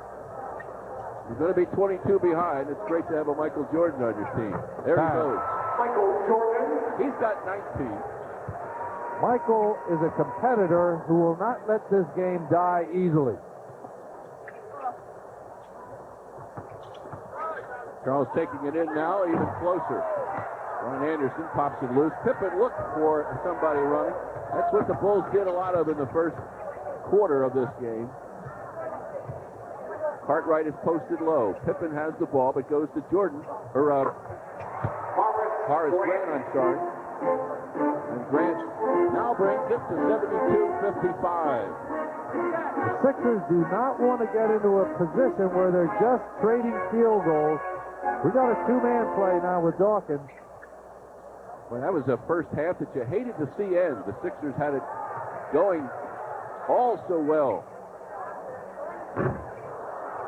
You're going to be 22 behind. It's great to have a Michael Jordan on your team. There he goes. Michael Jordan. He's got 19. Michael is a competitor who will not let this game die easily. Charles taking it in now, even closer. Ron Anderson pops it loose. Pippen looked for somebody running. That's what the Bulls did a lot of in the first quarter of this game. Cartwright is posted low. Pippen has the ball, but goes to Jordan, or Horace Grant, I'm sorry. And Grant now brings it to 72-55. The Sixers do not want to get into a position where they're just trading field goals. We got a two-man play now with Dawkins. Well, that was a first half that you hated to see end. The Sixers had it going all so well.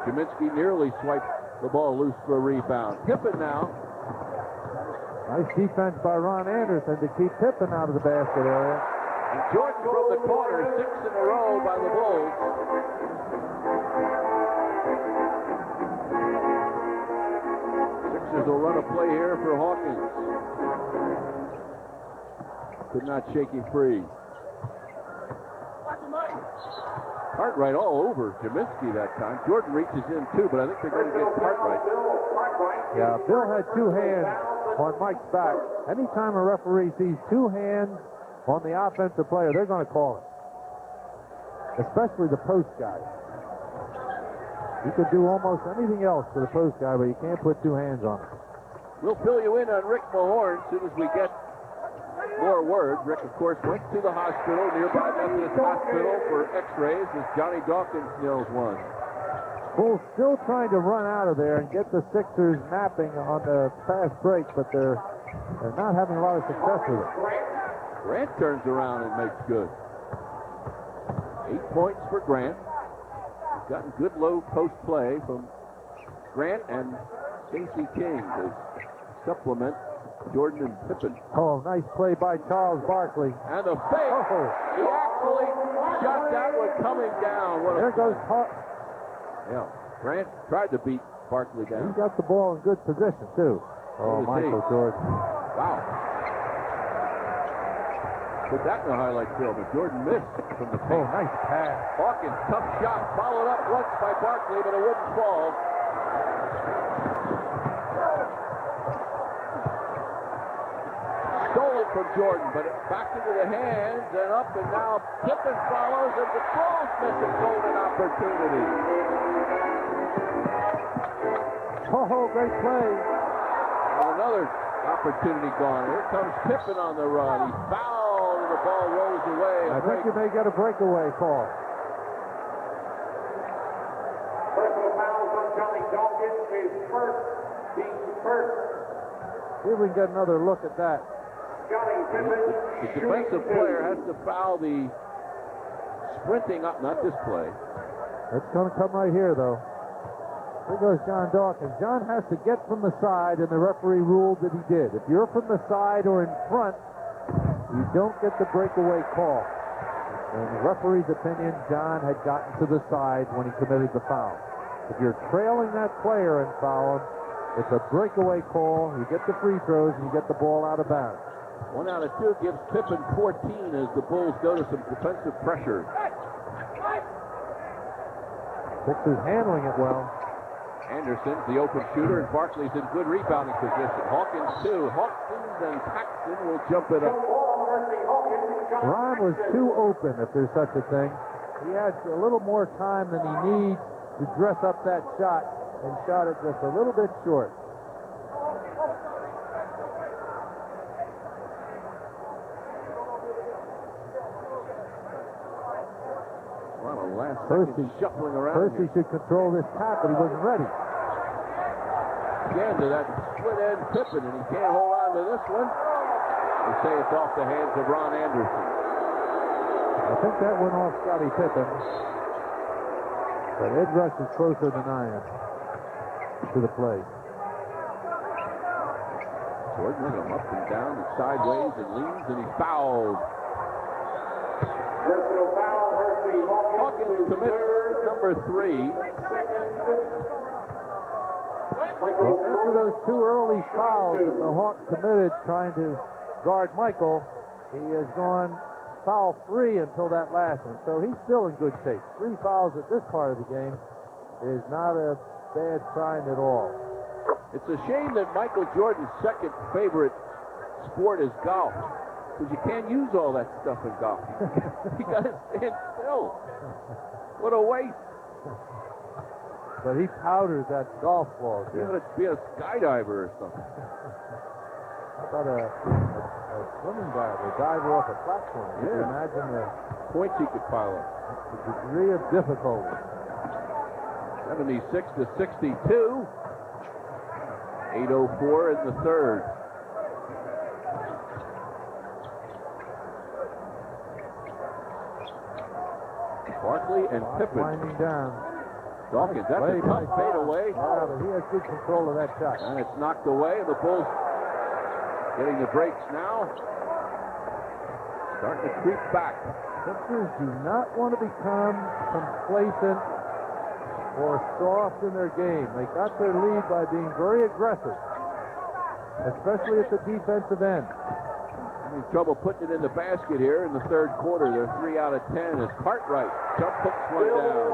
Kaminsky nearly swiped the ball loose for a rebound. Pippen now. Nice defense by Ron Anderson to keep Pippen out of the basket area. And Jordan from the corner, 6 in a row by the Bulls. Sixers will run a play here for Hawkins. Could not shake him free. Cartwright all over Kaminsky that time. Jordan reaches in too, but I think they're going to get Cartwright. Yeah, Bill had 2 hands on Mike's back. Anytime a referee sees 2 hands on the offensive player, they're going to call it. Especially the post guy. You can do almost anything else to the post guy, but you can't put 2 hands on him. We'll fill you in on Rick Mahorn as soon as we get more word. Rick, of course, went to the hospital, nearby Methodist Hospital, for x-rays as Johnny Dawkins nails one. Bulls still trying to run out of there and get the Sixers napping on the fast break, but they're not having a lot of success with it. Grant turns around and makes good. 8 points for Grant. He's gotten good low post play from Grant and Stacey King to supplement Jordan and Pippen. Oh, nice play by Charles Barkley. And the fake. Oh. He actually shot that one coming down. What There goes Yeah, Grant tried to beat Barkley He down. got the ball in good position, too. Oh, does Michael he. Jordan. Wow. Put that in the highlight film, but Jordan missed from the Oh, paint. nice pass. Hawkins, tough shot, followed up once by Barkley, but it wouldn't fall. Stolen from Jordan, but back into the hands and up, and now Pippen follows, and the Bulls miss a golden opportunity. Oh, great play. And another opportunity gone. Here comes Pippen on the run. He's fouled, and the ball rolls away. I think you may get a breakaway call. Personal fouls on Johnny Dawkins, his first, team first. See if we can get another look at that. Johnny Pippen. The defensive player has to foul the sprinting up, not this play. It's going to come right here, though. Here goes John Dawkins. John has to get from the side, and the referee ruled that he did. If you're from the side or in front, you don't get the breakaway call. In the referee's opinion, John had gotten to the side when he committed the foul. If you're trailing that player and foul him, it's a breakaway call. You get the free throws, and you get the ball out of bounds. 1 out of 2 gives Pippen 14 as the Bulls go to some defensive pressure. Sixers handling it well. Anderson's the open shooter, and Barkley's in good rebounding position. Hawkins, too. Hawkins and Paxton will jump it up. Ron was too open, if there's such a thing. He had a little more time than he needs to dress up that shot, and shot it just a little bit short. Percy shuffling around. Percy should control this tap, but he wasn't ready. Again to that split end Pippen, and he can't hold on to this one. They say it's off the hands of Ron Anderson. I think that went off Scottie Pippen. But Ed Rush is closer than I am to the play. Jordan with him up and down and sideways and leans, and he's fouled. Personal foul, Hersey Hawkins commits number 3. Well, after those 2 early fouls that the Hawks committed trying to guard Michael, he has gone foul free until that last one. So he's still in good shape. 3 fouls at this part of the game is not a bad sign at all. It's a shame that Michael Jordan's second favorite sport is golf, because you can't use all that stuff in golf. You got to stand still. What a waste. But he powders that golf ball. You got to be a skydiver or something. How about a swimming dive, a dive off a platform? Can you imagine the points he could pile up? The degree of difficulty. 76 to 62. 8:04 in the third. Barkley and Pippen. Winding down. Dawkins, that's a tough fadeaway. Yeah, but he has good control of that shot. And it's knocked away. The Bulls getting the breaks now. Starting to creep back. Sixers do not want to become complacent or soft in their game. They got their lead by being very aggressive, especially at the defensive end. Having trouble putting it in the basket here in the third quarter. They're 3 out of 10 as Cartwright jump hooks one down.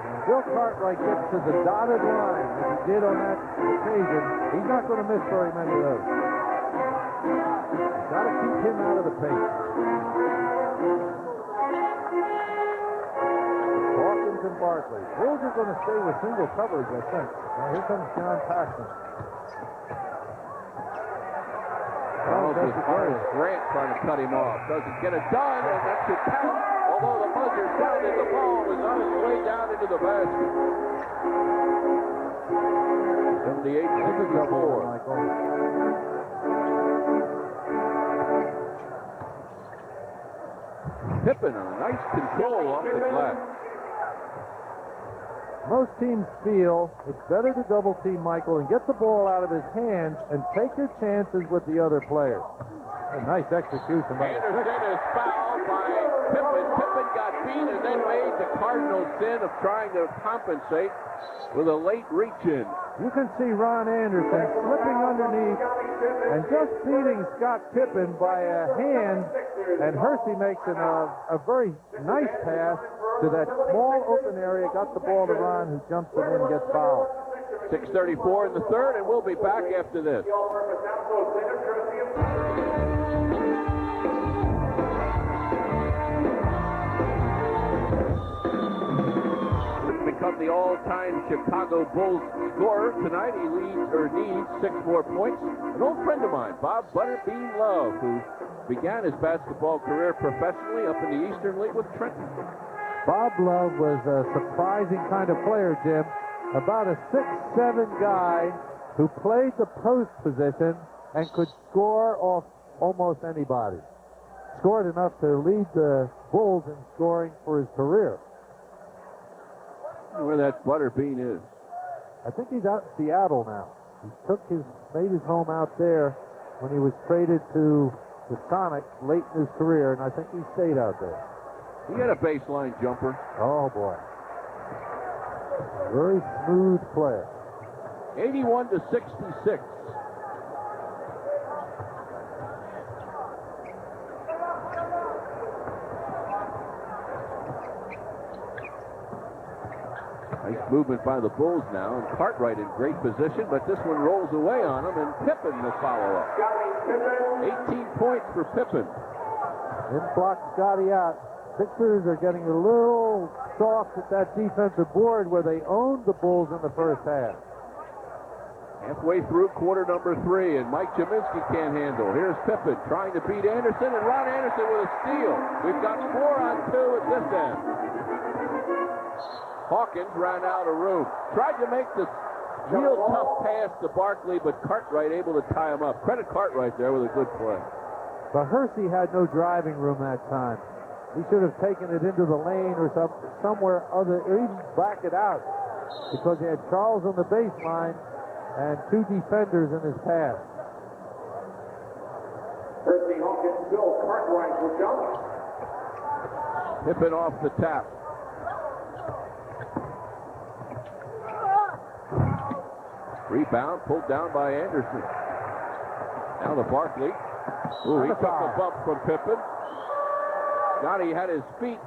And Bill Cartwright gets to the dotted line as he did on that occasion. He's not going to miss very many of those. Got to keep him out of the paint. Hawkins and Barkley. Bulls are going to stay with single coverage, I think. Now here comes John Paxson. Grant trying to cut him off. Doesn't get it done, and that should count. Although the buzzer sounded, the ball was on its way down into the basket. 78-64. Michael. Pippen on a nice control off the glass. Most teams feel it's better to double team Michael and get the ball out of his hands and take your chances with the other players. A nice execution by Anderson is fouled by Pippen. Pippen got beat and then made the cardinal sin of trying to compensate with a late reach-in. You can see Ron Anderson slipping underneath and just beating Scott Pippen by a hand, and Hersey makes a very nice pass to that small open area, got the ball to Ron, who jumps it in and gets fouled. 6:34 in the third, and we'll be back after this. Become the all-time Chicago Bulls scorer tonight. He needs 6 more points. An old friend of mine, Bob Butterbean Love, who began his basketball career professionally up in the Eastern League with Trenton. Bob Love was a surprising kind of player, Jim. About a 6'7" guy who played the post position and could score off almost anybody. Scored enough to lead the Bulls in scoring for his career. Where that Butterbean is. I think he's out in Seattle now. He made his home out there when he was traded to the Sonics late in his career, and I think he stayed out there. He had a baseline jumper. Oh, boy. Very smooth player. 81-66. Nice movement by the Bulls now, and Cartwright in great position, but this one rolls away on him, and Pippen will follow up. 18 points for Pippen. In block Scotty out. Sixers are getting a little soft at that defensive board where they owned the Bulls in the first half. Halfway through quarter number 3, and Mike Jaminski can't handle. Here's Pippen trying to beat Anderson, and Ron Anderson with a steal. We've got 4-on-2 at this end. Hawkins ran out of room. Tried to make this real tough pass to Barkley, but Cartwright able to tie him up. Credit Cartwright there with a good play. But Hersey had no driving room that time. He should have taken it into the lane or somewhere other, or even back it out, because he had Charles on the baseline and 2 defenders in his pass. Hersey, Hawkins, Bill Cartwright will jump. Pippen off the tap. Rebound pulled down by Anderson. Now to Barkley. Ooh, he took a bump from Pippen. Scotty had his feet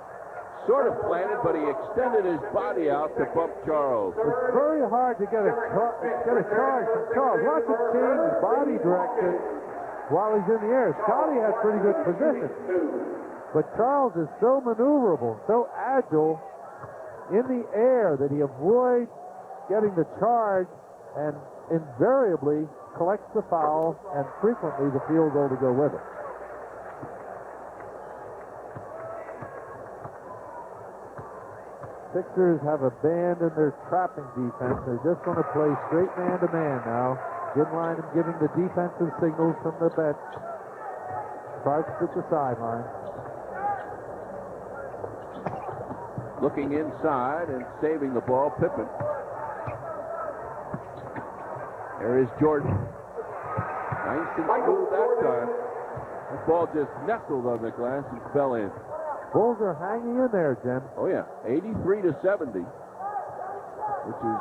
sort of planted, but he extended his body out to bump Charles. It's very hard to get a charge from Charles. Watch him change his body direction while he's in the air. Scotty had pretty good position, but Charles is so maneuverable, so agile in the air that he avoids getting the charge and invariably collects the foul and frequently the field goal to go with it. Sixers have abandoned their trapping defense. They're just going to play straight man-to-man now. Ginline and giving the defensive signals from the bench. Starts at the sideline. Looking inside and saving the ball, Pippen. There is Jordan. Nice and smooth that time. That ball just nestled on the glass and fell in. Bulls are hanging in there, Jim. Oh, yeah. 83-70, which is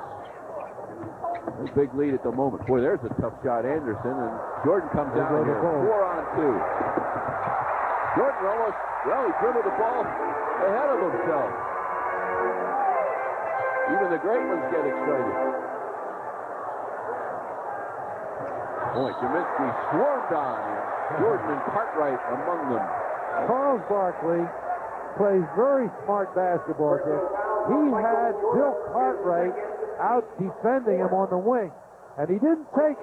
a big lead at the moment. Boy, there's a tough shot, Anderson, and Jordan comes out here. 4-on-2. Jordan almost, well, he dribbled the ball ahead of himself. Even the great ones get excited. Boy, Jaminski swarmed on. Jordan and Cartwright among them. Charles Barkley plays very smart basketball, Jim. He had Bill Cartwright out defending him on the wing, and he didn't take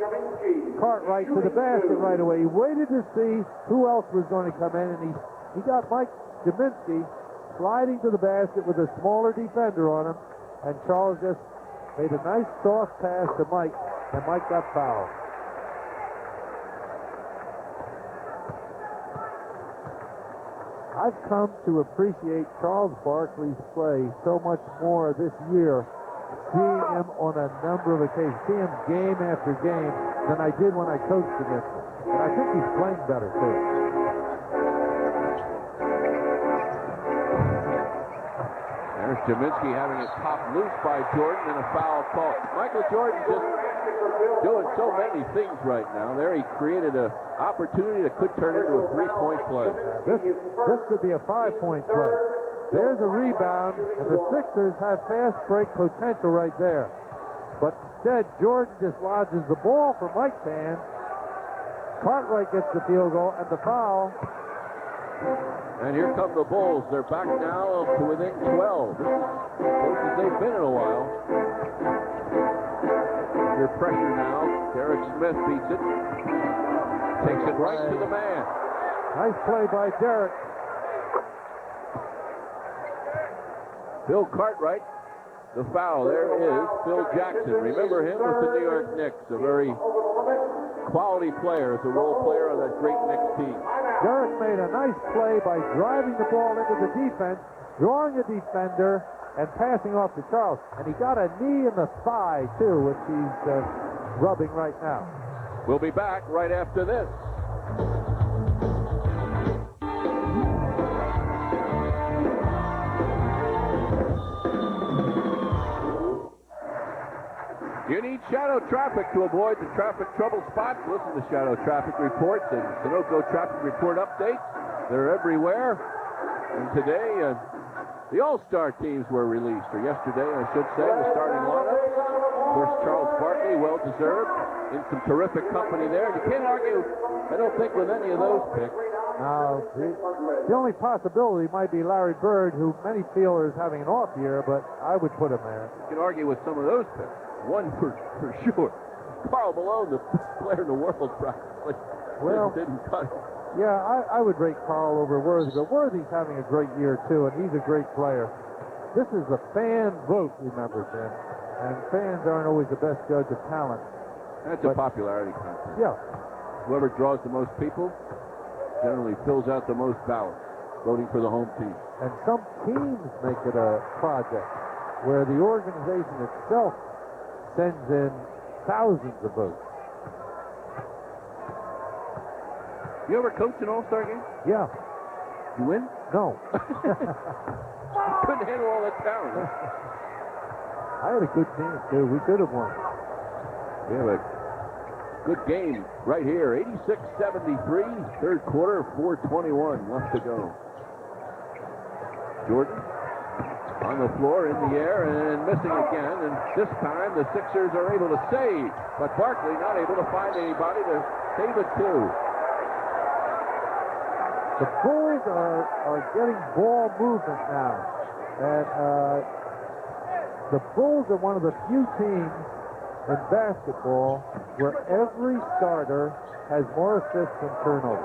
Cartwright to the basket right away. He waited to see who else was going to come in, and he got Mike Jaminski sliding to the basket with a smaller defender on him, and Charles just made a nice soft pass to Mike, and Mike got fouled. I've come to appreciate Charles Barkley's play so much more this year, seeing him on a number of occasions, seeing him game after game, than I did when I coached against him. And I think he's playing better, too. There's Jaminski having it popped loose by Jordan and a foul call. Michael Jordan just doing so many things right now. There he created an opportunity that could turn into a 3-point play. This could be a 5-point play. There's a rebound, and the Sixers have fast break potential right there. But instead, Jordan dislodges the ball from Mike's hand. Cartwright gets the field goal and the foul. And here come the Bulls. They're back now to within 12. This is as close as they've been in a while. Under pressure now. Derek Smith beats it. Takes it right to the man. Nice play by Derek. Phil Cartwright. The foul. There is Phil Jackson. Remember him with the New York Knicks. A very quality player as a role player on that great Knicks team. Derek made a nice play by driving the ball into the defense, drawing a defender, and passing off to Charles. And he got a knee in the thigh, too, which he's rubbing right now. We'll be back right after this. You need shadow traffic to avoid the traffic trouble spots. Listen to Shadow Traffic Reports and Sunoco Traffic Report updates. They're everywhere. And today, the All-Star teams were released, or yesterday, I should say, the starting lineup. Of course, Charles Barkley, well-deserved, in some terrific company there. You can't argue, I don't think, with any of those picks. Now, the only possibility might be Larry Bird, who many feel is having an off year, but I would put him there. You can argue with some of those picks. One for sure. Carl Malone, the best player in the world, practically. Well, didn't cut it. Yeah, I would rate Carl over Worthy, but Worthy's having a great year, too, and he's a great player. This is a fan vote, remember, Jim, and fans aren't always the best judge of talent. That's a popularity contest. Yeah. Whoever draws the most people generally fills out the most ballots, voting for the home team. And some teams make it a project where the organization itself sends in thousands of votes. You ever coach an All-Star game? Yeah. You win? No. Couldn't handle all that talent. I had a good team, too. We could have won. We have a good game right here. 86-73, third quarter, 4:21 left to go. Jordan on the floor, in the air, and missing again. And this time the Sixers are able to save, but Barkley not able to find anybody to save it to. The Bulls are getting ball movement now. And the Bulls are one of the few teams in basketball where every starter has more assists than turnovers.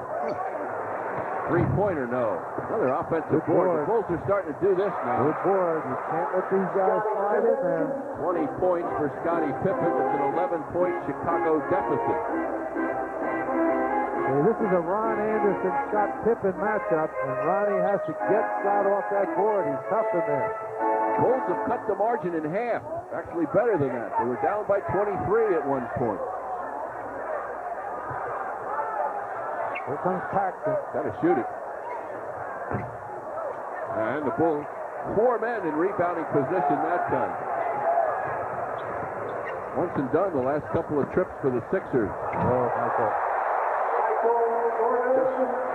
Three-pointer, no. Another offensive Good board. board. The Bulls are starting to do this now. Good board. You can't let these guys slide in there. 20 points for Scottie Pippen. It's an 11-point Chicago deficit. Okay, this is a Ron Anderson-Scott Pippen matchup, and Ronnie has to get Scott off that board. He's tough in there. Bulls have cut the margin in half. Actually better than that. They were down by 23 at one point. Here comes Paxson. Got to shoot it. And the Bulls, 4 men in rebounding position that time. Once and done the last couple of trips for the Sixers. Oh, Michael.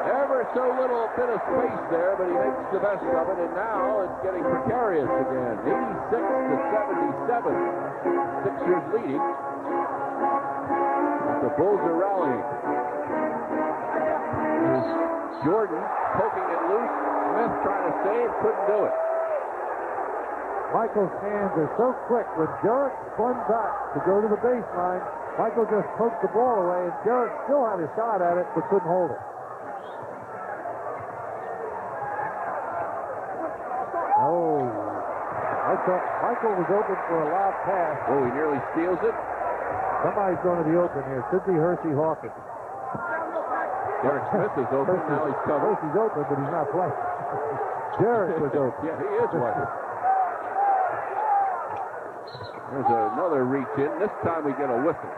Ever so little bit of space there, but he makes the best of it, and now it's getting precarious again. 86-77. Sixers leading. The Bulls are rallying. Jordan poking it loose. Smith trying to save, couldn't do it. Michael's hands are so quick. When Jarrett spun back to go to the baseline, Michael just poked the ball away, and Jarrett still had a shot at it, but couldn't hold it. Oh, I thought Michael was open for a lob pass. Oh, he nearly steals it. Somebody's going to be open here. Should be Hersey Hawkins. Derek Smith is open. Now he's covered. He's open, but he's not playing. Derek was open. Yeah, he is wide. There's another reach in. This time we get a whistle.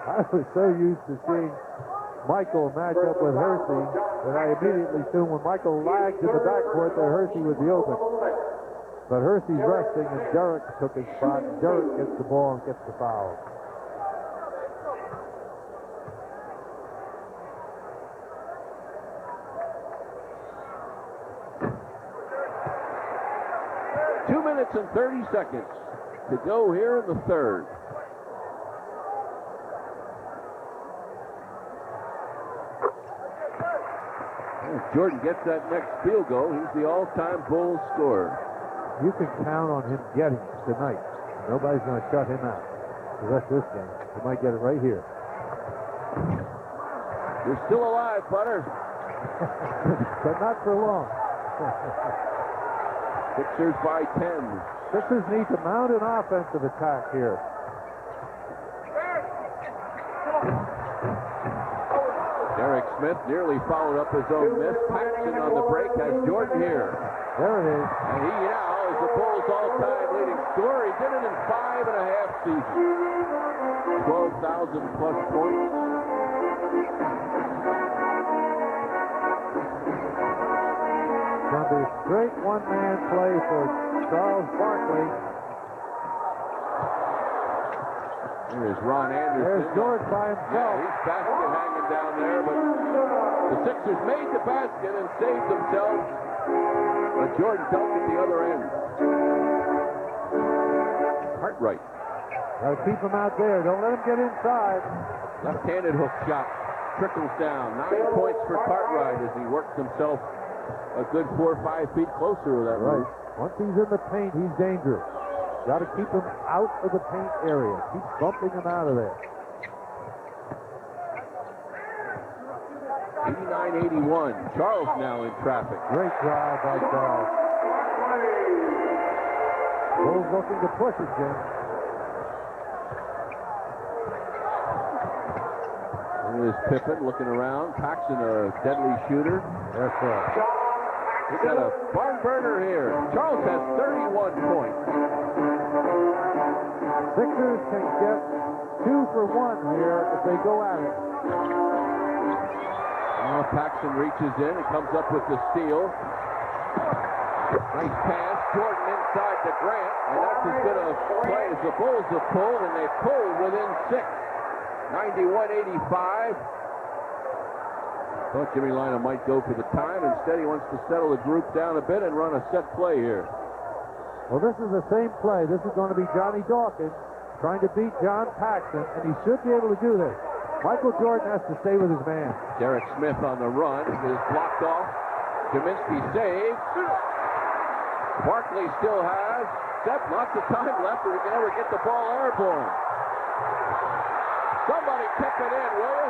I was so used to seeing Michael match up with Hersey that I immediately assumed when Michael lagged to the backcourt that Hersey would be open. But Hersey's resting, and Derek took his spot. Derek gets the ball and gets the foul. Two minutes and 30 seconds to go here in the third. If Jordan gets that next field goal, he's the all-time Bulls scorer. You can count on him getting it tonight. Nobody's going to shut him out the rest of this game. He might get it right here. You're still alive, Butter. But not for long. Sixers by 10. Sixers need to mount an offensive attack here. Derek Smith nearly followed up his own miss. Paxson on the break has Jordan here. There it is. And he now is the Bulls' all-time leading scorer. He did it in 5.5 seasons. 12,000 plus points. Going to be a straight one-man play for Charles Barkley. Here's Ron Anderson. There's George by Yeah, himself. he's basket hanging down there, but the Sixers made the basket and saved themselves. But Jordan dunked at the other end. Cartwright. Got to keep him out there. Don't let him get inside. Left-handed hook shot. Trickles down. 9 points for Cartwright as he works himself a good 4 or 5 feet closer with that Right. move. Once he's in the paint, he's dangerous. Got to keep him out of the paint area. Keep bumping him out of there. 89-81. Charles now in traffic. Great drive by Charles. Bulls looking to push it, Jim. Here's Pippen looking around. Paxson, a deadly shooter. Yes, sir. He's got a barn burner here. Charles has 31 points. Sixers can get 2 for 1 here if they go at it. Now Paxson reaches in and comes up with the steal. Nice pass. Jordan inside to Grant. And that's as good a play as the Bulls have pulled, and they pulled within 6. 91-85. Thought Jimmy Lina might go for the time. Instead, he wants to settle the group down a bit and run a set play here. Well, this is the same play. This is going to be Johnny Dawkins trying to beat John Paxson, and he should be able to do this. Michael Jordan has to stay with his man. Derek Smith on the run is blocked off. Kaminsky saves. Barkley still has lots of time left, or he can never get the ball airborne. Somebody tip it in, will you?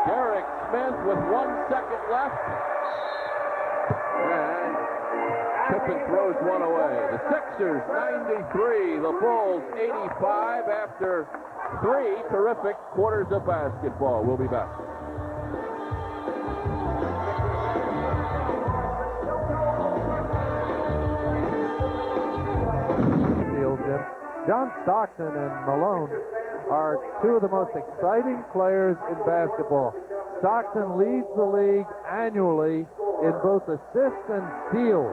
Derek Smith with 1 second left. And Pippen throws one away. The Sixers 93, the Bulls 85 after 3 terrific quarters of basketball. We'll be back. John Stockton and Malone are 2 of the most exciting players in basketball. Stockton leads the league annually in both assists and steals.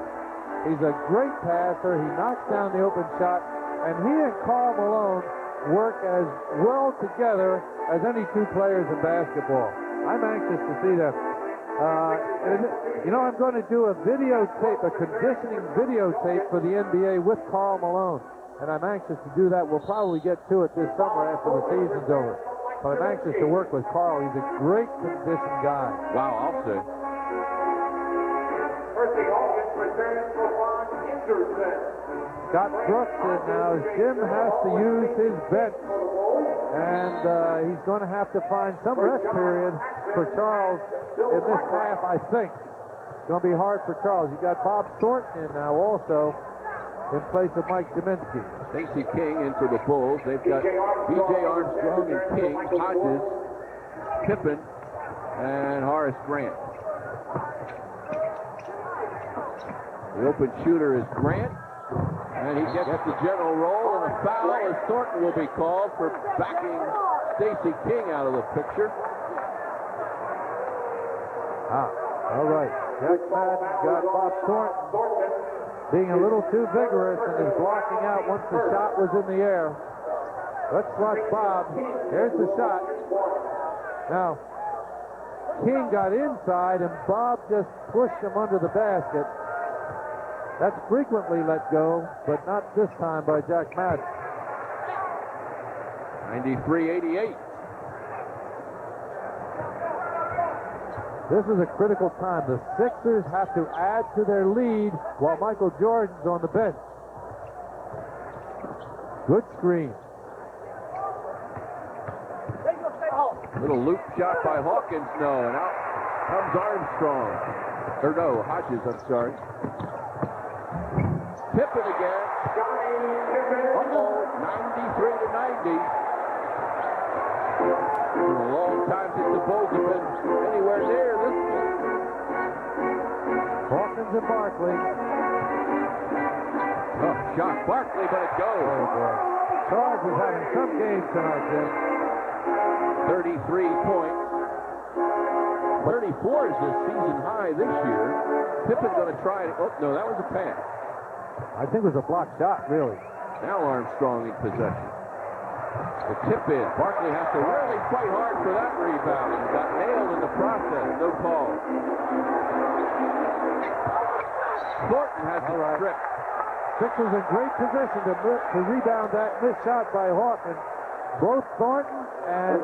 He's a great passer. He knocks down the open shot, and he and Karl Malone work as well together as any 2 players in basketball. I'm anxious to see them. I'm going to do a videotape, a conditioning videotape for the NBA with Karl Malone. And I'm anxious to do that. We'll probably get to it this summer after the season's over. But I'm anxious to work with Karl. He's a great conditioned guy. Wow, I'll say. Percy Hawkins returns for Ron Anderson. Scott Brooks in now. Jim has to use his bench. And he's going to have to find some rest period for Charles in this half, I think. It's going to be hard for Charles. You got Bob Thornton in now also, in place of Mike Kaminsky. Stacey King in for the Bulls. They've got B.J. Armstrong and King, Hodges, Pippen, and Horace Grant. The open shooter is Grant, and he gets the general roll, and a foul as Thornton will be called for backing Stacey King out of the picture. All right. Jack Madden got Bob Thornton being a little too vigorous and is blocking out once the shot was in the air. Let's watch Bob. Here's the shot. Now, King got inside and Bob just pushed him under the basket. That's frequently let go, but not this time by Jack Madden. 93-88. This is a critical time. The Sixers have to add to their lead while Michael Jordan's on the bench. Good screen. Little loop shot by Hawkins, no, and out comes Armstrong. Hodges, I'm sorry. Pippen again. Uh-oh, 93-90. It's been a long time since the Bulls have been anywhere near this. and Barkley. Tough shot, Barkley, but it goes. Oh, boy. Charles is having some games tonight, Jim. 33 points. 34 is his season high this year. Pippen going to try it. Oh, no, that was a pass. I think it was a blocked shot, really. Now Armstrong in possession. The tip in. Barkley has to really fight hard for that rebound. And got nailed in the process. No call. Thornton has the strip. Sixers in great position to rebound that missed shot by Hoffman. Both Thornton and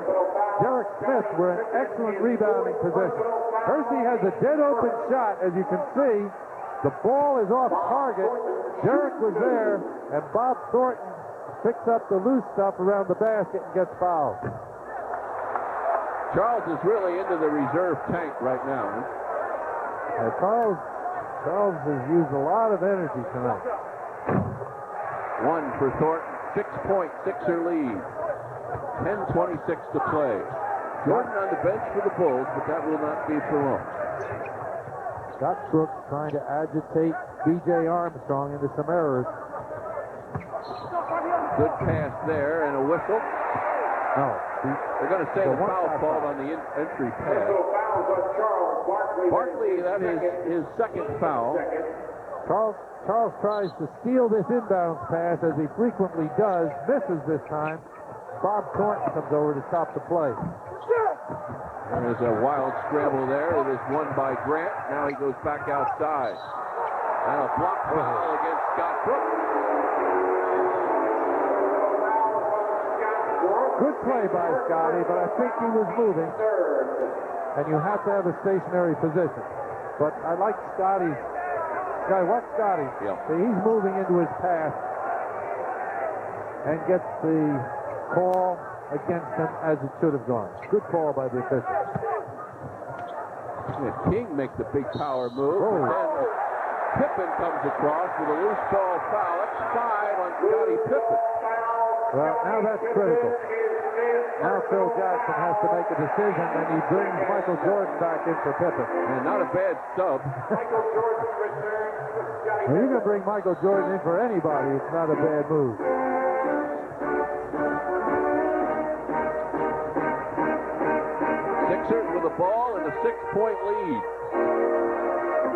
Derek Smith were in excellent rebounding position. Hersey has a dead open shot, as you can see. The ball is off target. Derek was there, and Bob Thornton picks up the loose stuff around the basket and gets fouled. Charles is really into the reserve tank right now. Charles has used a lot of energy tonight. One for Thornton. 6-point Sixer lead. 10:26 to play. Jordan on the bench for the Bulls, but that will not be for long. Scott Brooks trying to agitate B.J. Armstrong into some errors. Good pass there and a whistle. No. They're going to say the foul called on the entry pass. Barkley, that is his second foul. Charles tries to steal this inbounds pass, as he frequently does. Misses this time. Bob Thornton comes over to stop the play. There's a wild scramble there. It is won by Grant. Now he goes back outside. And a block foul against Scott Brooks. Good play by Scotty, but I think he was moving. And you have to have a stationary position. But I like Scotty's. Watch Scotty. Yep. See, he's moving into his pass and gets the call against him as it should have gone. Good call by the official. Yeah, King makes the big power move. Oh. And then Pippen comes across with a loose ball foul. That's 5 on Scotty Pippen. Well, now that's critical. Now Phil Jackson has to make a decision, and he brings Michael Jordan back in for Pippen. And not a bad sub. Well, you can bring Michael Jordan in for anybody. It's not a bad move. Sixers with the ball and a 6-point lead.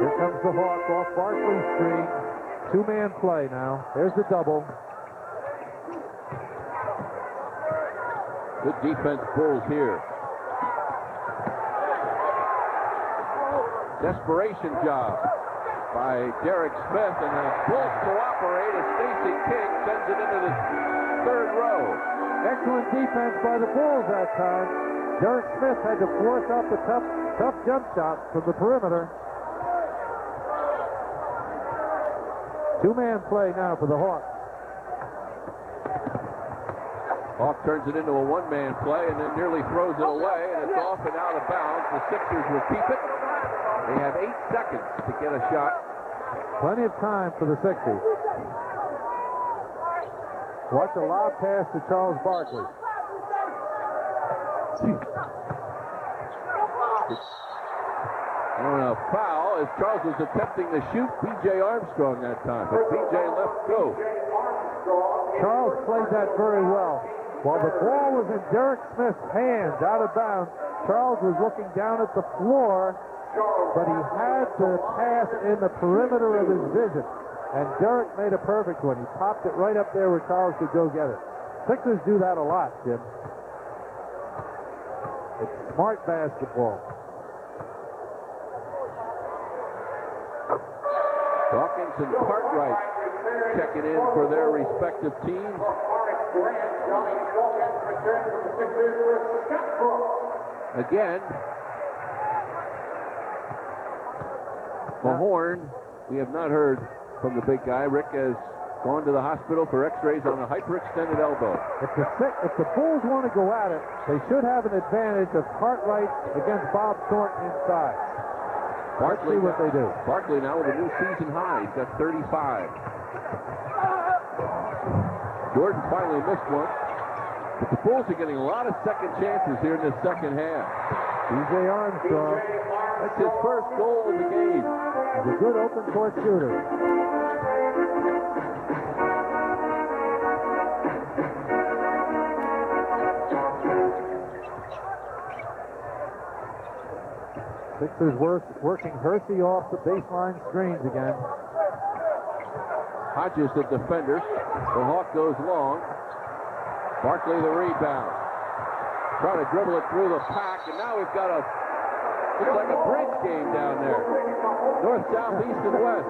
Here comes the Hawk off Barkley's screen. Two-man play now. There's the double. Good defense, Bulls here. Desperation job by Derek Smith, and the Bulls cooperate as Stacey King sends it into the third row. Excellent defense by the Bulls that time. Derek Smith had to force out the tough jump shot from the perimeter. Two-man play now for the Hawks. Hawk turns it into a one-man play and then nearly throws it away, and it's off and out of bounds. The Sixers will keep it. They have 8 seconds to get a shot. Plenty of time for the Sixers. Watch a lob pass to Charles Barkley. And a foul as Charles was attempting to shoot B.J. Armstrong that time, but B.J. left go. Charles played that very well. While the ball was in Derek Smith's hands, out of bounds, Charles was looking down at the floor, but he had the pass in the perimeter of his vision. And Derek made a perfect one. He popped it right up there where Charles could go get it. Sixers do that a lot, Jim. It's smart basketball. Dawkins and Cartwright checking in for their respective teams. Again, Mahorn, we have not heard from the big guy. Rick has gone to the hospital for x-rays on a hyperextended elbow. If the Bulls want to go at it, they should have an advantage of Cartwright against Bob Thornton inside. Let's see what they do. Barkley now with a new season high. He's got 35. Jordan finally missed one. But the Bulls are getting a lot of second chances here in the second half. B.J. Armstrong That's his first goal of the game. is a good open court shooter. Sixers working Hersey off the baseline screens again. Hodges, the defender. The Hawk goes long. Barkley, the rebound. Trying to dribble it through the pack, and now we've got looks like a bridge game down there. North, south, east, and west.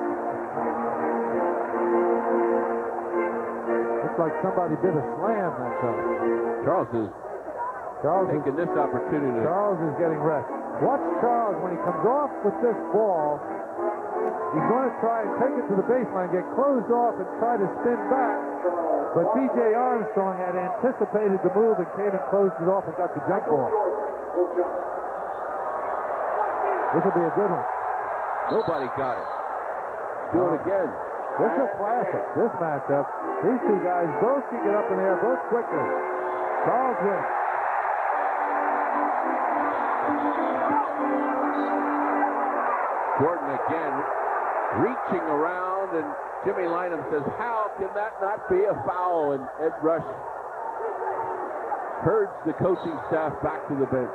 Looks like somebody did a slam that time. Charles is taking this opportunity. Charles is getting wrecked. Watch Charles when he comes off with this ball. He's going to try and take it to the baseline, get closed off, and try to spin back. But B.J. Armstrong had anticipated the move and came and closed it off and got the jump ball. This will be a good one. Nobody got it. Do it again. This is a classic, this matchup. These two guys both can get up in the air, both quickly. Charles wins. Jordan again reaching around, and Jimmy Lynam says, how can that not be a foul? And Ed Rush herds the coaching staff back to the bench.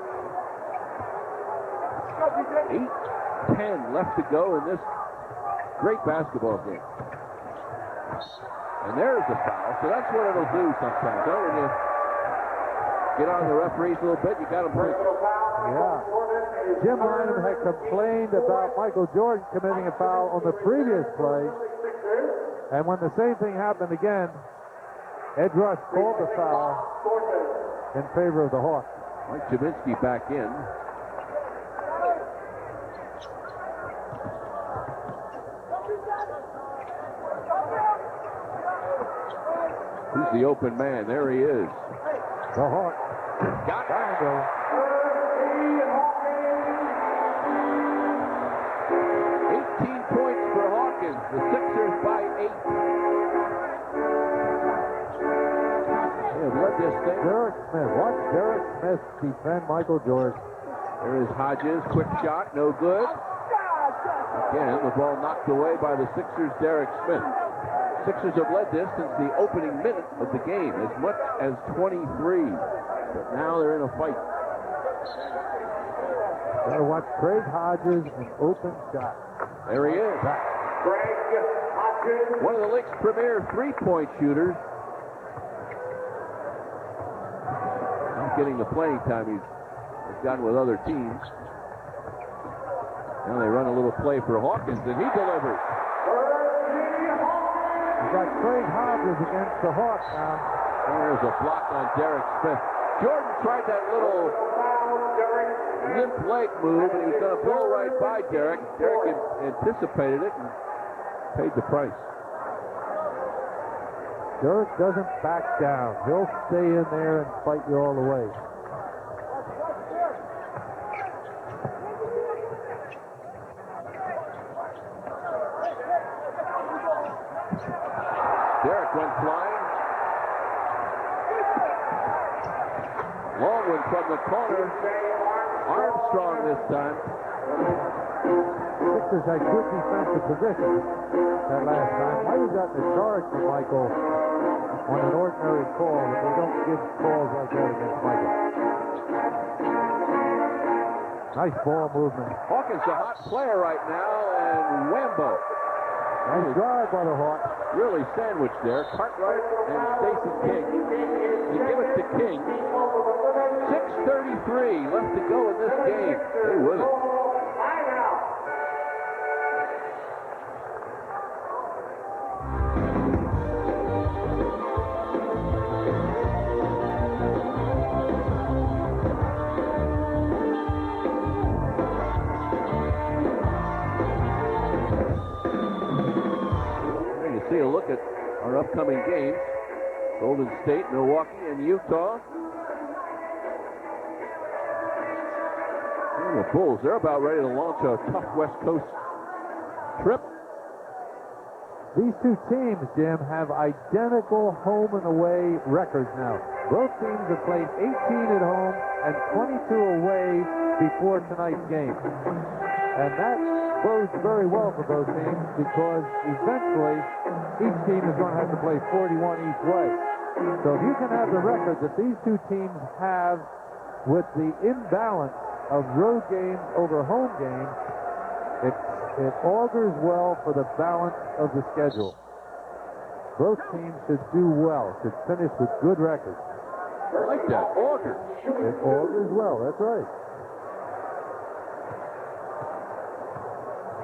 8:10 left to go in this great basketball game. And there's a foul, so that's what it'll do sometimes. When you get on the referees a little bit, you got them break. Yeah. Jim Lynam had complained about Michael Jordan committing a foul on the previous play. And when the same thing happened again, Ed Rush called the foul in favor of the Hawks. Mike Jaminski back in. Who's the open man? There he is. The Hawks. Got it. 18 points for Hawkins. The Sixers by 8. They have led this thing. Derek Smith. Watch Derek Smith defend Michael Jordan. There is Hodges. Quick shot. No good. Again, the ball knocked away by the Sixers' Derek Smith. Sixers have led this since the opening minute of the game, as much as 23. But now they're in a fight. Gotta watch Craig Hodges, an open shot. There he is. One of the league's premier three-point shooters. Not getting the playing time he's gotten with other teams. Now they run a little play for Hawkins, and he delivers. You got Craig Hodges against the Hawks now. There's a block on Derek Smith. Jordan tried that little limp leg move, and he was going to blow right by Derek. Derek had anticipated it and paid the price. Derek doesn't back down. He'll stay in there and fight you all the way. Derek went flying. Long one from the corner. Armstrong this time. Sixers had good defensive position that last time. Might have gotten a charge from Michael on an ordinary call, but they don't give calls like that against Michael. Nice ball movement. Hawkins a hot player right now, and Wambo. Nice drive by the Hawks. Really sandwiched there. Cartwright and Stacey King. They give it to King. 6:33 left to go in this game. Stay with it. See a look at our upcoming games. Golden State, Milwaukee, and Utah. And the Bulls, they're about ready to launch a tough West Coast trip. These two teams, Jim, have identical home and away records now. Both teams have played 18 at home and 22 away before tonight's game. And that bodes very well for both teams because eventually each team is going to have to play 41 each way. So if you can have the record that these two teams have with the imbalance of road games over home games, it augurs well for the balance of the schedule. Both teams should do well, should finish with good records. I like that. Augurs. It augurs well, that's right.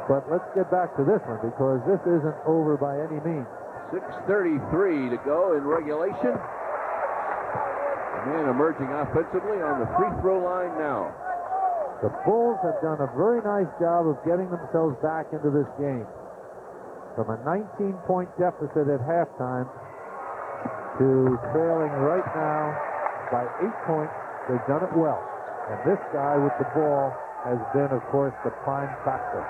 But let's get back to this one because this isn't over by any means. 6:33 to go in regulation. The man emerging offensively on the free throw line now. The Bulls have done a very nice job of getting themselves back into this game. From a 19-point deficit at halftime to trailing right now by 8 points, they've done it well. And this guy with the ball has been, of course, the prime factor.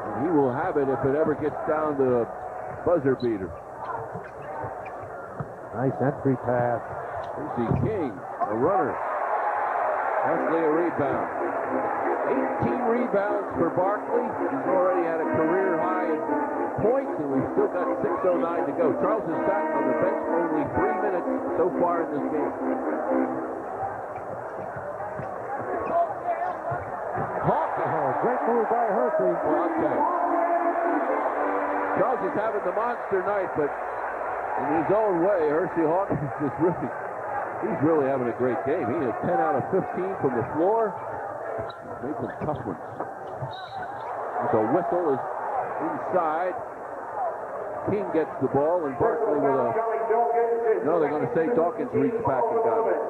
And he will have it if it ever gets down to a buzzer beater. Nice entry pass. Casey King, a runner. Barkley a rebound. 18 rebounds for Barkley. He's already had a career high in points, and we've still got 6:09 to go. Charles has sat on the bench for only 3 minutes so far in this game. Hawkins. Oh, great move by Hersey. Well, I'll tell you. Charles is having the monster night, but in his own way, Hersey Hawkins is he's really having a great game. He had 10 out of 15 from the floor. Made some tough ones. The whistle is inside. King gets the ball, and Barkley with a... No, they're going to say Dawkins reached back and got it.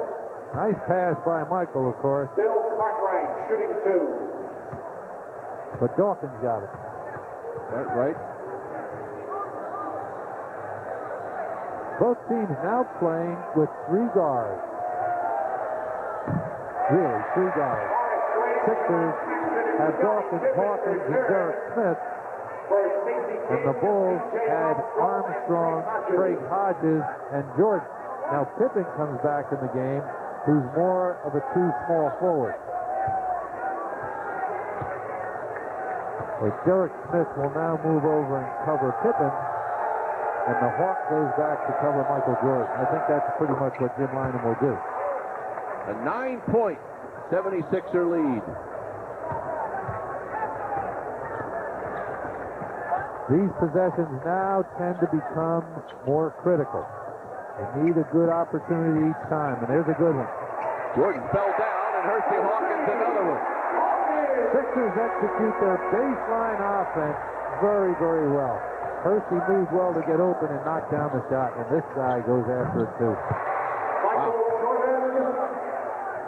Nice pass by Michael, of course. Bill Cartwright shooting 2. But Dawkins got it. That's right. Both teams now playing with 3 guards. Really, 3 guards. Sixers have Dawkins, Hawkins, and Derek Smith. And the Bulls had Armstrong, Craig Hodges, and Jordan. Now Pippen comes back in the game, who's more of a 2 small forward. But Derek Smith will now move over and cover Pippen, and the Hawk goes back to cover Michael Jordan. I think that's pretty much what Jim Lynam will do. A 9-point 76er lead. These possessions now tend to become more critical. They need a good opportunity each time, and there's a good one. Jordan fell down, and Hersey Hawkins another one. Sixers execute their baseline offense very, very well. Hersey moves well to get open and knock down the shot, and this guy goes after it too. Wow.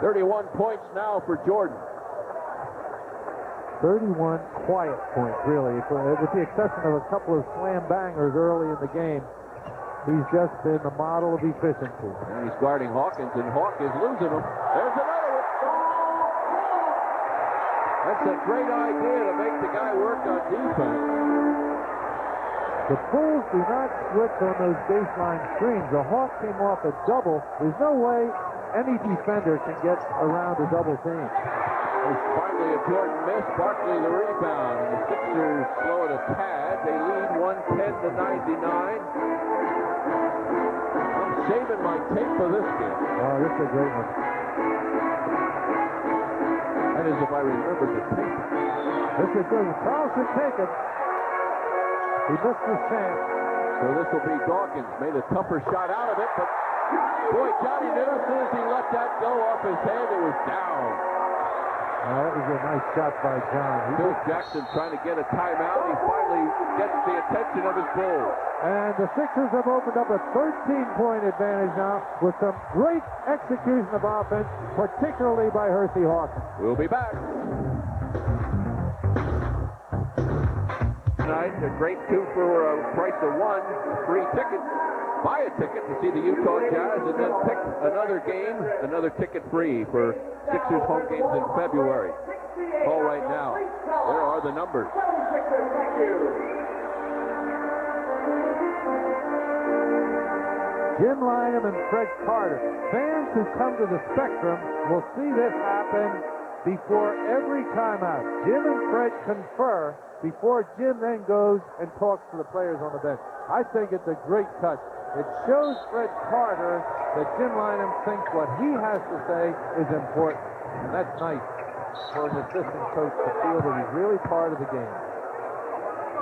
31 points now for Jordan. 31 quiet points, really, with the exception of a couple of slam bangers early in the game. He's just been the model of efficiency. And he's guarding Hawkins, and Hawk is losing him. There's another one. That's a great idea to make the guy work on defense. The Bulls do not switch on those baseline screens. The Hawk came off a double. There's no way any defender can get around a double team. There's finally a Jordan miss. Barkley the rebound. And the Sixers slow it a tad. They lead 110-99. I'm saving my tape for this game. Oh, this is a great one. That is if I remember the tape. This is good. Charles should take it. He missed his chance. So this will be Dawkins. Made a tougher shot out of it, but boy, Johnny knew as soon as he let that go off his head, it was down. That was a nice shot by John. Phil Jackson trying to get a timeout. He finally gets the attention of his Bulls. And the Sixers have opened up a 13-point advantage now with some great execution of offense, particularly by Hersey Hawkins. We'll be back. Tonight, a great 2 for a price of 1, free tickets. Buy a ticket to see the Utah Jazz and then pick another game, another ticket free for Sixers home games in February. Call right now. There are the numbers. Jim Lynam and Fred Carter. Fans who come to the Spectrum will see this happen before every timeout. Jim and Fred confer before Jim then goes and talks to the players on the bench. I think it's a great touch. It shows Fred Carter that Jim Lynam thinks what he has to say is important. And that's nice for an assistant coach to feel that he's really part of the game.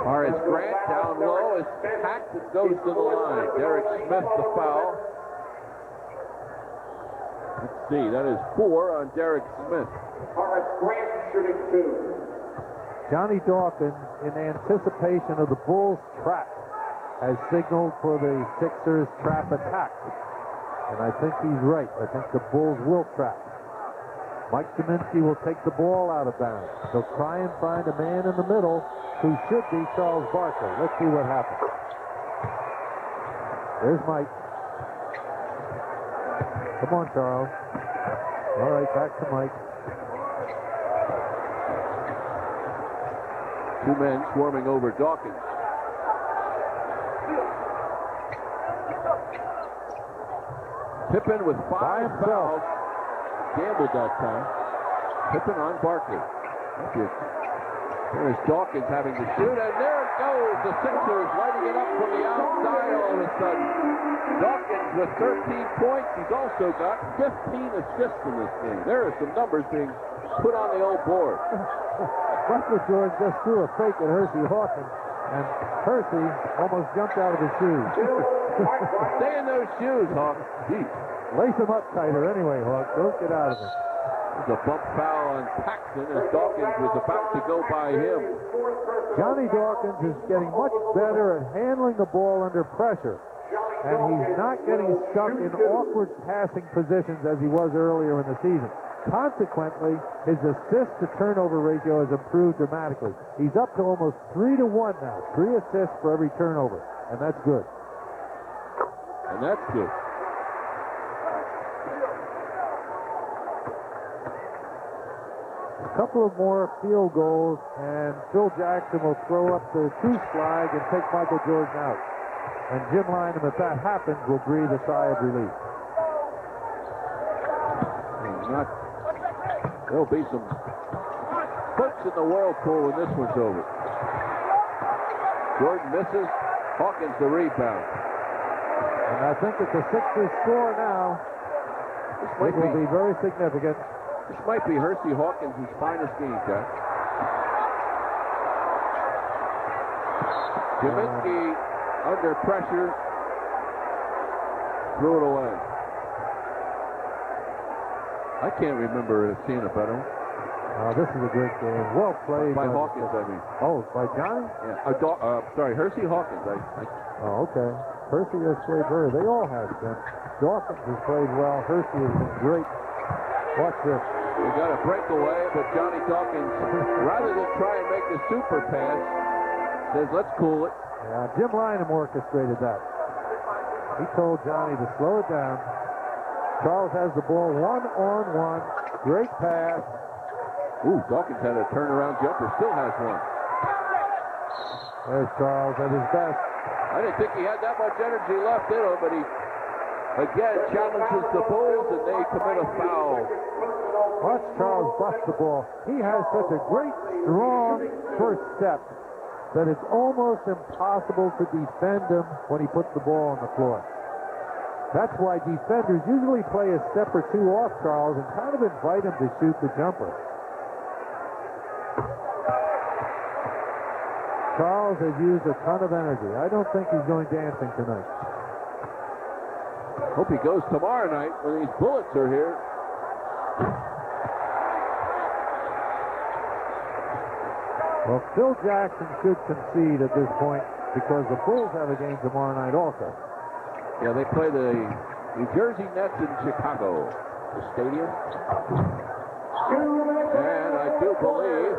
Horace Grant down low is hacked and goes to the line. Derek Smith the foul. Let's see, that is 4 on Derek Smith. Horace Grant shooting 2. Johnny Dawkins, in anticipation of the Bulls' trap, has signaled for the Sixers' trap attack. And I think he's right. I think the Bulls will trap. Mike Kaminsky will take the ball out of bounds. He'll try and find a man in the middle who should be Charles Barkley. Let's see what happens. There's Mike. Come on, Charles. All right, back to Mike. 2 men swarming over Dawkins. Pippen with 5 fouls. Gambled that time. Pippen on Barkley. There's Dawkins having to shoot, and there it goes. The Sixers lighting it up from the outside all of a sudden. Dawkins with 13 points. He's also got 15 assists in this game. There are some numbers being put on the old board. Buster George just threw a fake at Hersey Hawkins, and Hersey almost jumped out of his shoes. Stay in those shoes, Hawk. Jeez. Lace them up tighter anyway, Hawk. Don't get out of it. There's a bump foul on Paxton as Dawkins was about to go by him. Johnny Dawkins is getting much better at handling the ball under pressure, and he's not getting stuck in awkward passing positions as he was earlier in the season. Consequently, his assist-to-turnover ratio has improved dramatically. He's up to almost 3-to-1 now. 3 assists for every turnover, and that's good. And that's good. A couple of more field goals, and Phil Jackson will throw up the truce flag and take Michael Jordan out. And Jim Lynam, if that happens, will breathe a sigh of relief. There'll be some folks in the whirlpool when this one's over. Jordan misses. Hawkins the rebound. And I think if the Sixers score now, it will be very significant. This might be Hersey Hawkins' finest game, Jack. Kaminsky under pressure. Threw it away. I can't remember seeing a better one. This is a great game. Well played. By Hawkins, I mean. Oh, by Johnny? Yeah. Sorry, Hersey Hawkins. Oh, okay. Hersey has played very. They all have, Jim. Dawkins has played well. Hersey has been great. Watch this. We got a breakaway, but Johnny Dawkins, rather than try and make the super pass, says, let's cool it. Yeah, Jim Lynam orchestrated that. He told Johnny to slow it down. Charles has the ball 1-on-1. Great pass. Ooh, Dawkins had a turnaround jumper. Still has one. There's Charles at his best. I didn't think he had that much energy left in him, but he, again, challenges the Bulls, and they commit a foul. Watch Charles bust the ball. He has such a great, strong first step that it's almost impossible to defend him when he puts the ball on the floor. That's why defenders usually play a step or two off Charles and kind of invite him to shoot the jumper. Charles has used a ton of energy. I don't think he's going dancing tonight. Hope he goes tomorrow night when these Bullets are here. Well, Phil Jackson should concede at this point because the Bulls have a game tomorrow night also. Yeah, they play the New Jersey Nets in Chicago, the stadium. And I do believe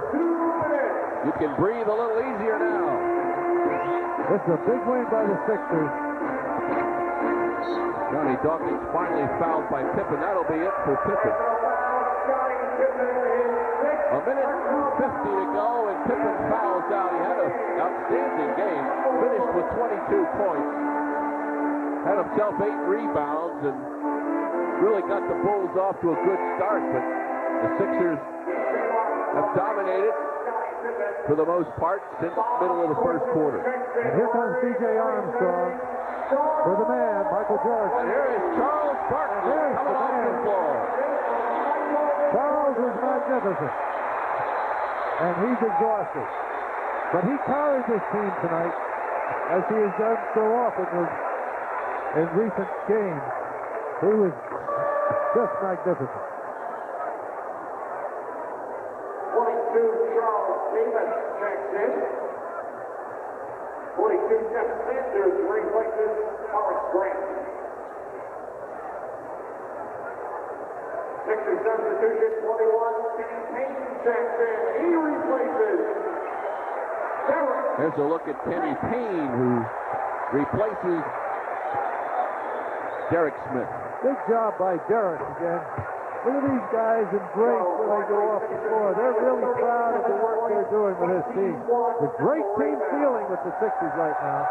you can breathe a little easier now. This is a big win by the Sixers. Johnny Dawkins finally fouled by Pippen. That'll be it for Pippen. A minute 50 to go, and Pippen fouls out. He had an outstanding game. Finished with 22 points. had himself 8 rebounds and really got the Bulls off to a good start, but the Sixers have dominated for the most part since the middle of the first quarter. And here comes B.J. Armstrong for the man, Michael Jordan. And here is Charles Barkley coming off the floor. Charles is magnificent. And he's exhausted. But he carried this team tonight, as he has done so often in recent games. He was just magnificent. 22, Charles Davis checks in. 42, Jeff Sanders replaces Horace Grant. Sixers substitution, 21, Kenny Payne checks in. He replaces Derek. There's a look at Kenny Payne, who replaces Derek Smith. Big job by Derek again. Look at these guys embrace when they go off the floor. They're really proud of the work they're doing with this team. The great team feeling with the Sixers right now.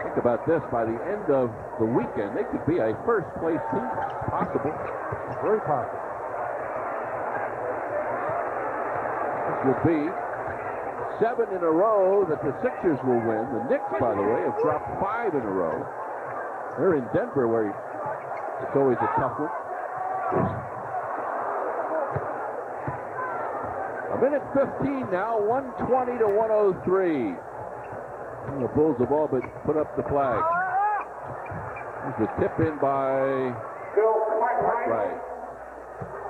Think about this. By the end of the weekend, they could be a first-place team. Possible. Very possible. This will be 7 in a row that the Sixers will win. The Knicks, by the way, have dropped 5 in a row. They're in Denver, where it's always a tough one. A minute 15 now, 120 to 103. And the Bulls have all but put up the flag. There's a tip in by Cartwright.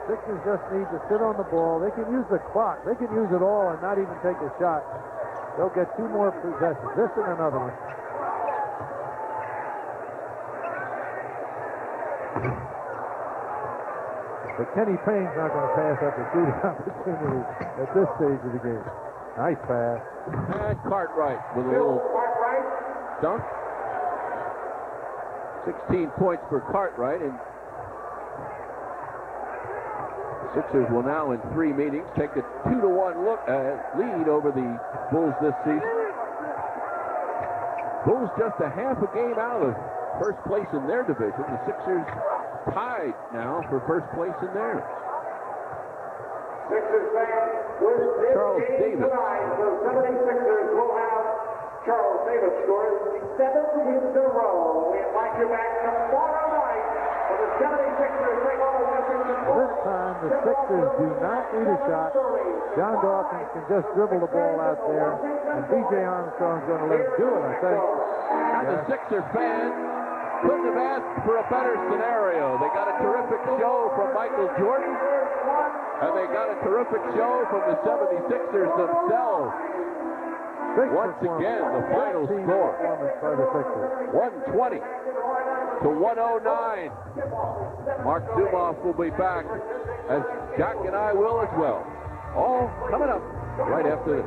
Sixers just need to sit on the ball. They can use the clock. They can use it all and not even take a shot. They'll get 2 more possessions. This and another one. But Kenny Payne's not going to pass up a shooting opportunity at this stage of the game. Nice pass. And Cartwright with a little dunk. 16 points for Cartwright, and Sixers will now in 3 meetings take a 2-1 lead over the Bulls this season. Bulls just a half a game out of first place in their division. The Sixers tied now for first place in theirs. Sixers fans, with this Charles game Davis. tonight, the 76ers will have Charles Davis scoring 7 hits in a row. We invite you back tomorrow night for the 76ers take on the Washington Bulls. This time, the Sixers do not need a shot. John Dawkins can just dribble the ball out there, and B.J. Armstrong's going to let him do it, I think. And the Sixer fans couldn't have asked for a better scenario. They got a terrific show from Michael Jordan, and they got a terrific show from the 76ers themselves. Once again, the final score, 120 to 109. Mark Zumoff will be back, as Jack and I will as well. All coming up right after this.